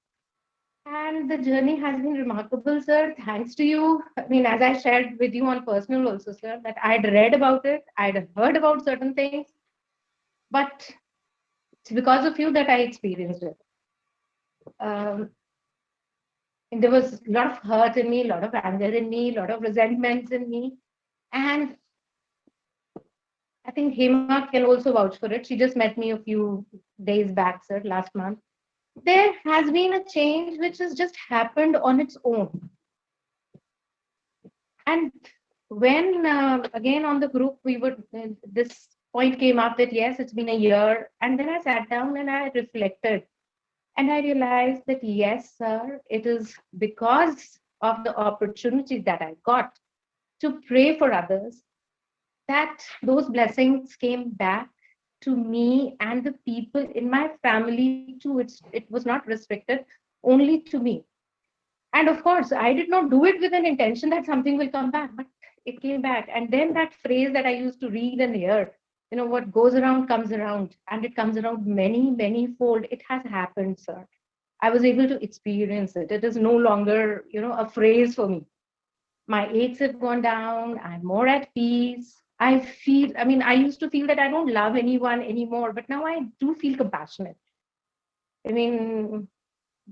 And the journey has been remarkable, sir. Thanks to you. As I shared with you on personal also, sir, that I'd read about it, I'd heard about certain things, but it's because of you that I experienced it. And there was a lot of hurt in me, a lot of anger in me, a lot of resentments in me. And I think Hema can also vouch for it. She just met me a few days back, sir, last month. There has been a change which has just happened on its own. And when, again, on the group, this point came up that, yes, it's been a year. And then I sat down and I reflected. And I realized that, yes, sir, it is because of the opportunity that I got to pray for others that those blessings came back to me and the people in my family too. It was not restricted only to me. And of course, I did not do it with an intention that something will come back, but it came back. And then that phrase that I used to read and hear, what goes around comes around, and it comes around many fold. It has happened, sir. I was able to experience it. It is no longer, a phrase for me. My aches have gone down. I'm more at peace. I used to feel that I don't love anyone anymore, but now I do feel compassionate. To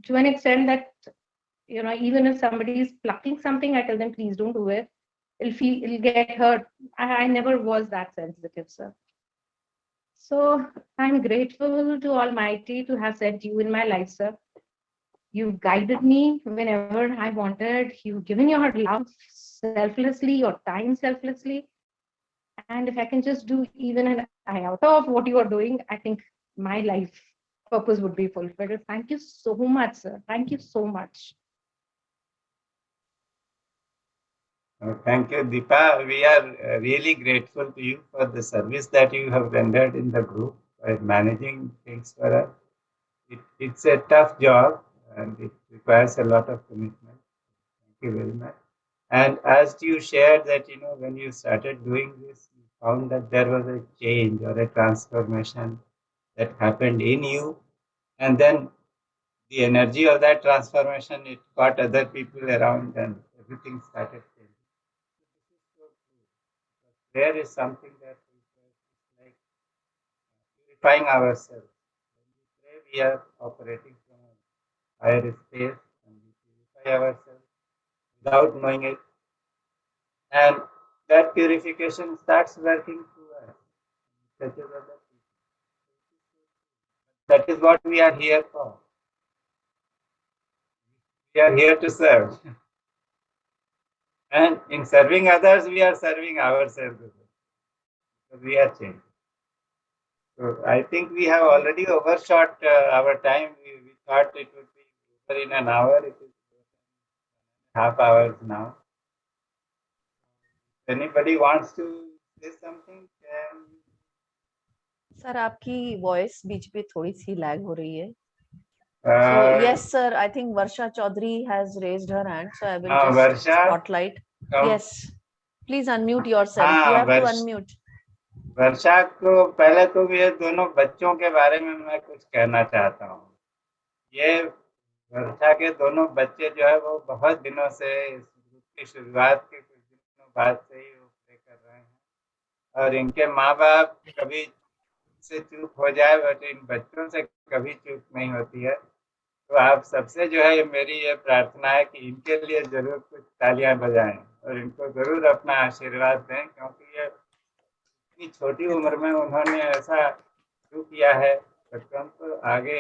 an extent that, even if somebody is plucking something, I tell them, please don't do it. It'll get hurt. I never was that sensitive, sir. So I'm grateful to Almighty to have sent you in my life, sir. You've guided me whenever I wanted. You've given your love selflessly, your time selflessly. And if I can just do even an iota of what you are doing, I think my life purpose would be fulfilled. Thank you so much, sir. Thank you so much. Thank you, Deepa. We are really grateful to you for the service that you have rendered in the group by managing things for us. It's a tough job and it requires a lot of commitment. Thank you very much. And as you shared that, when you started doing this, you found that there was a change or a transformation that happened in you. And then the energy of that transformation, it got other people around and everything started changing. Prayer is something that is like purifying ourselves. When we pray, we are operating from a higher space and we purify ourselves without knowing it. And that purification starts working through us. Touches other people. That is what we are here for. We are here to serve. And in serving others, we are serving ourselves. Because we are changed. So I think we have already overshot our time. We thought it would be over in an hour. It is half hours now. If anybody wants to say something, can... sir आपकी voice बीच पे थोड़ी सी lag हो रही है. So yes, sir. I think Varsha Chaudhary has raised her hand, so I will just Varsha, spotlight. Yes, please unmute yourself. You have to unmute. वर्षा को पहले तो ये दोनों बच्चों के बारे में मैं कुछ कहना चाहता हूँ. ये वर्षा के दोनों बच्चे जो है वो बहुत दिनों से इस ग्रुप की शुरुआत के कुछ दिनों बाद से ही वो प्ले कर रहे हैं और इनके माँ बाप कभी से चूक हो जाए बट इन बच्चों से कभी चूक नहीं होती है. तो आप सबसे जो है मेरी ये प्रार्थना है कि इनके लिए जरूर कुछ तालियां बजाएं और इनको जरूर अपना आशीर्वाद दें क्योंकि ये इतनी छोटी उम्र में उन्होंने ऐसा शुरू किया है. बच्चों तो आगे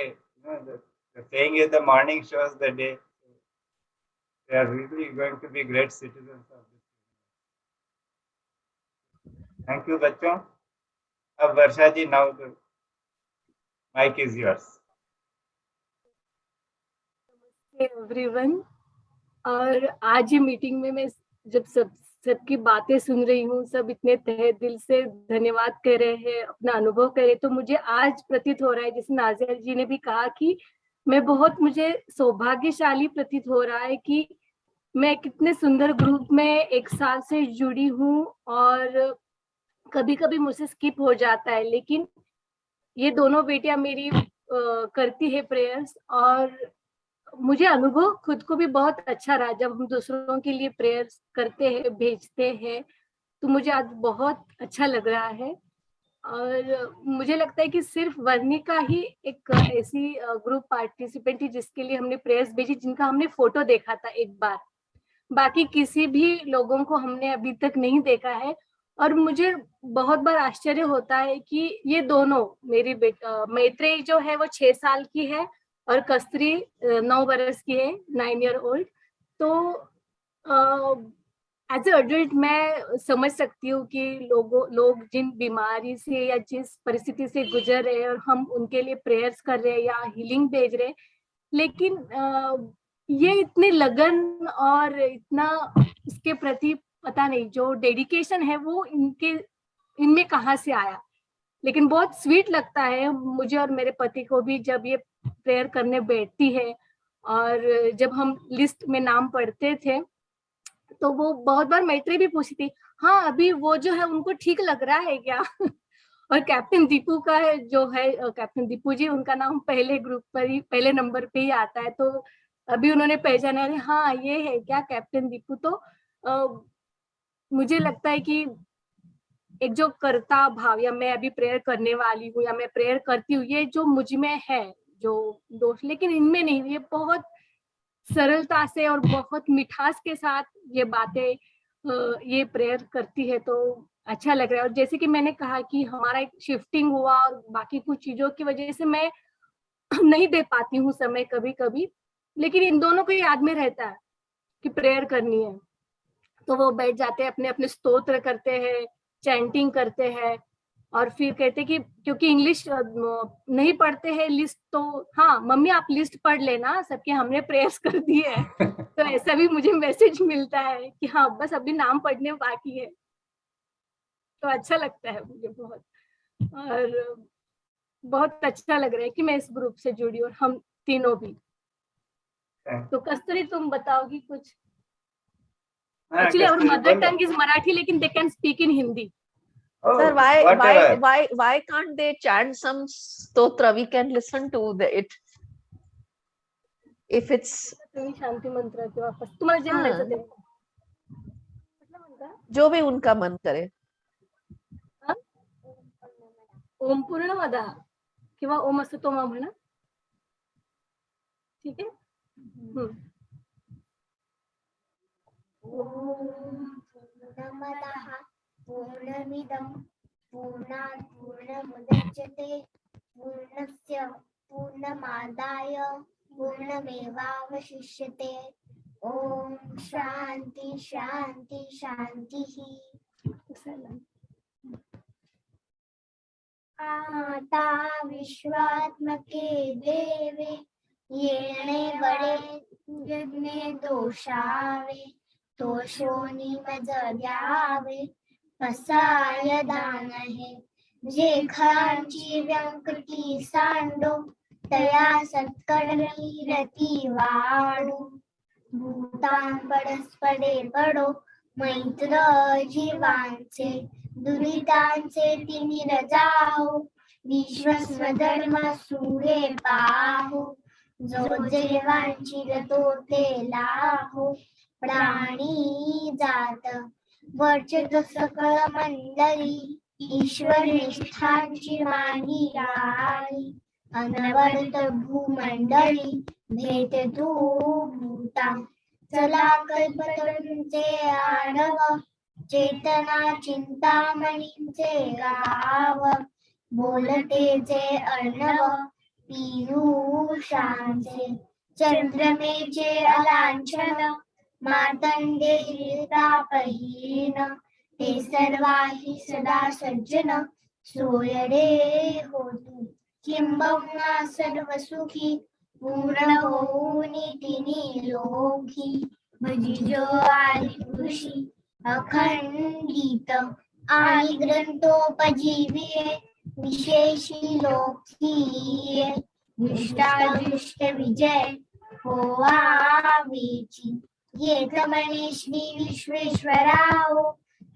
saying is the morning shows the day. They are really going to be great citizens of this. Thank you बच्चों. अब वर्षा जी now the mic is yours. Everyone. और आज ये मीटिंग में मैं जब सबकी बातें सुन रही हूँ, सब इतने तहे दिल से धन्यवाद कह रहे हैं, अपना अनुभव कह रहे, तो मुझे आज प्रतीत हो रहा है, जैसे नाजिया जी ने भी कहा कि मुझे सौभाग्यशाली प्रतीत हो रहा है कि मैं कितने सुंदर ग्रुप में 1 साल से जुड़ी हूँ और कभी कभी मुझसे स्किप हो जाता है, लेकिन ये दोनों बेटियां मेरी करती है प्रेयर्स और मुझे अनुभव खुद को भी बहुत अच्छा रहा. जब हम दूसरों के लिए प्रेयर्स करते हैं, भेजते हैं, तो मुझे आज बहुत अच्छा लग रहा है. और मुझे लगता है कि सिर्फ वर्णिका ही एक ऐसी ग्रुप पार्टिसिपेंट थी जिसके लिए हमने प्रेयर्स भेजी, जिनका हमने फोटो देखा था एक बार. बाकी किसी भी लोगों को हमने अभी तक नहीं देखा है. और मुझे बहुत बार आश्चर्य होता है कि ये दोनों मेरी मैत्रेयी जो है वो 6 साल की है और कस्तरी 9 बरस की है, 9 ईयर ओल्ड. तो एज ए अडल्ट मैं समझ सकती हूँ कि लोग जिन बीमारी से या जिस परिस्थिति से गुजर रहे हैं और हम उनके लिए प्रेयर्स कर रहे हैं या हीलिंग भेज रहे हैं, लेकिन ये इतने लगन और इतना इसके प्रति पता नहीं जो डेडिकेशन है वो इनमें कहाँ से आया. लेकिन बहुत स्वीट लगता है मुझे और मेरे पति को भी जब ये प्रेयर करने बैठती है. और जब हम लिस्ट में नाम पढ़ते थे तो वो बहुत बार मैत्री भी पूछती थी, हाँ अभी वो जो है उनको ठीक लग रहा है क्या. और कैप्टन दीपू का जो है, कैप्टन दीपू जी, उनका नाम पहले ग्रुप पर ही पहले नंबर पे ही आता है, तो अभी उन्होंने पहचाना है, हाँ ये है क्या कैप्टन दीपू. तो मुझे लगता है कि एक जो कर्ता भाव या मैं अभी प्रेयर करने वाली हूँ या मैं प्रेयर करती हूँ, ये जो मुझ में है जो दोष, लेकिन इनमें नहीं, ये बहुत सरलता से और बहुत मिठास के साथ ये बातें ये प्रेयर करती है, तो अच्छा लग रहा है. और जैसे कि मैंने कहा कि हमारा एक शिफ्टिंग हुआ और बाकी कुछ चीजों की वजह से मैं नहीं दे पाती हूँ समय कभी कभी, लेकिन इन दोनों को याद में रहता है कि प्रेयर करनी है, तो वो बैठ जाते हैं, अपने अपने स्तोत्र करते हैं, चैंटिंग करते हैं और फिर कहते कि क्योंकि इंग्लिश नहीं पढ़ते हैं लिस्ट, तो हाँ मम्मी आप लिस्ट पढ़ लेना सबके, हमने प्रेयर्स कर दिए है। तो ऐसा भी मुझे मैसेज मिलता है कि हाँ बस अभी नाम पढ़ने बाकी है। तो अच्छा लगता है मुझे बहुत, और बहुत अच्छा लग रहा है कि मैं इस ग्रुप से जुड़ी और हम तीनों भी। तो कस्तूरी तुम बताओगी कुछ? Actually our mother tongue is Marathi, लेकिन they can speak in Hindi. Sir, why can't they chant some stotra? We can listen to it. If it's तुम्ही शांती मंत्र किंवा तुम्हाला जे म्हणायचं ते जो भी उनका मन करे. ओम पूर्णमदा किंवा ओम असं तो म्हणा. ठीक आहे. पूर्णमदः पूर्णमिदं पूर्णात् पूर्णमुदच्यते पूर्णस्य पूर्णमादाय पूर्णमेवावशिष्यते. ओम शांति शांति शांतिः. आता विश्वात्मके देवे येणे वडे यज्ञे दोषावे तोषोनी मज द्यावे पसाय दानहे जे खांची व्यंकटी सांडो तया सत्कर्मी रती वाडो भूतान परस्परे पडो मैत्र जीवांचे दुरितांचे तिनी रजाओ विश्वस्वधर्म सुरे पाहो जो जेवांची रतो ते लाहो प्राणी जात वर्चत सकळ मंडळी ईश्वर निष्ठांची मानी राळी अनवरत भूमंडळी भेट तू भूता चला कल्पतरूंचे आडव चेतना चिंतामणींचे गाव बोलते जे अर्णव पीयूषांचे चंद्रमेचे अलांछन मातंडे तापहीन ते सर्वाही सदा सज्जन सोयरे होतु किंबहुना सर्व सुखी पूर्ण होऊनी तिनी लोकी भजिजो आदि पुरुषी अखंडित आणि ग्रंथोपजीविये विशेषी लोकीये दृष्टादृष्ट विजय होवावीची येतमणे श्री विश्वेश्वराहो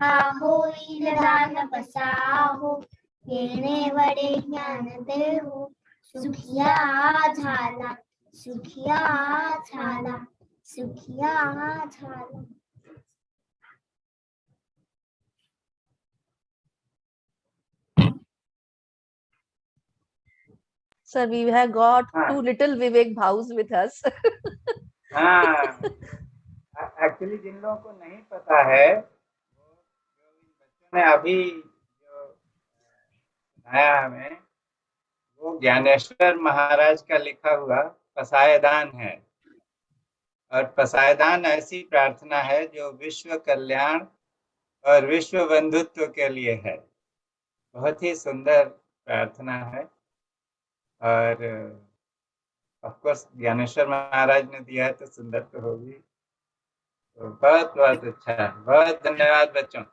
हा होईल दान पसाहो येणे वडे ज्ञान देऊ सुखिया झाला सुखिया झाला सुखिया झाला. Sir, we have got two little Vivek Bhaus with us. हाँ, एक्चुअली जिन लोगों को नहीं पता है, बच्चों ने अभी जो सुनाया हमें, वो ज्ञानेश्वर महाराज का लिखा हुआ पसायदान है. और पसायदान ऐसी प्रार्थना है जो विश्व कल्याण और विश्व बंधुत्व के लिए है. बहुत ही सुंदर प्रार्थना है और ऑफ कोर्स ज्ञानेश्वर महाराज ने दिया है तो सुंदर तो होगी. तो बहुत बहुत अच्छा है. बहुत धन्यवाद बच्चों.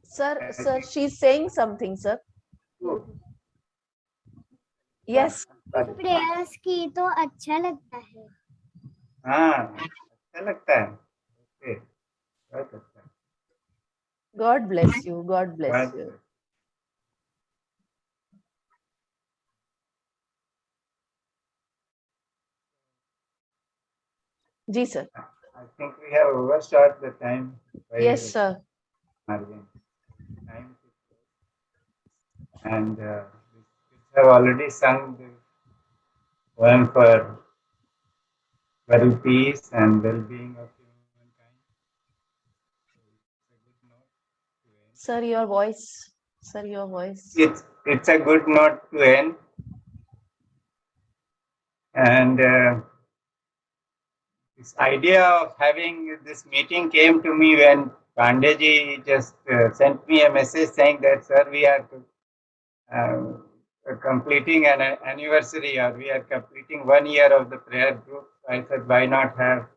Sir, she's saying something, sir. Yes. Prayers की तो अच्छा लगता है. हाँ, अच्छा लगता है. ओके, बहुत अच्छा. God bless you. God bless you. Ji sir. I think we have overshot the time. Yes sir. Time. And we have already sung the poem for world peace and well-being of humankind. Sir, your voice. Sir, your voice. It's a good note to end. And this idea of having this meeting came to me when Pandeji just sent me a message saying that, sir, we are completing an anniversary, or we are completing 1 year of the prayer group. I said, why not have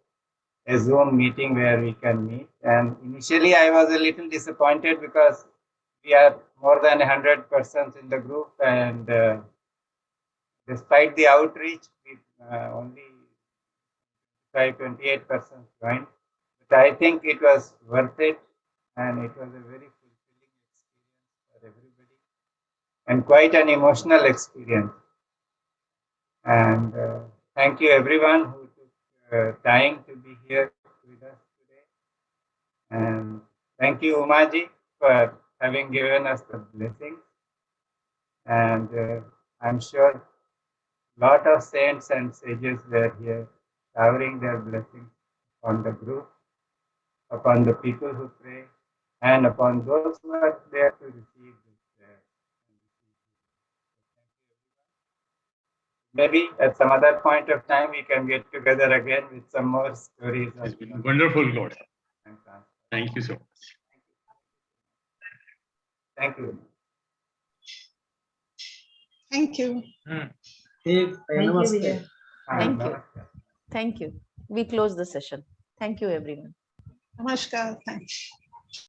a Zoom meeting where we can meet? And initially I was a little disappointed because we are more than 100 persons in the group, and despite the outreach, we only 28 persons joined. But I think it was worth it, and it was a very fulfilling experience for everybody, and quite an emotional experience. And thank you everyone who took time to be here with us today. And thank you, Umaji, for having given us the blessing. And I'm sure a lot of saints and sages were here showering their blessings upon the group, upon the people who pray, and upon those who are there to receive this prayer. Maybe at some other point of time we can get together again with some more stories. It's been wonderful, Lord. Thank you so much. Thank you. Thank you. Thank you, Vijay. Thank you. Namaskar. Thank you. We close the session. Thank you, everyone. Namaskar. Thanks.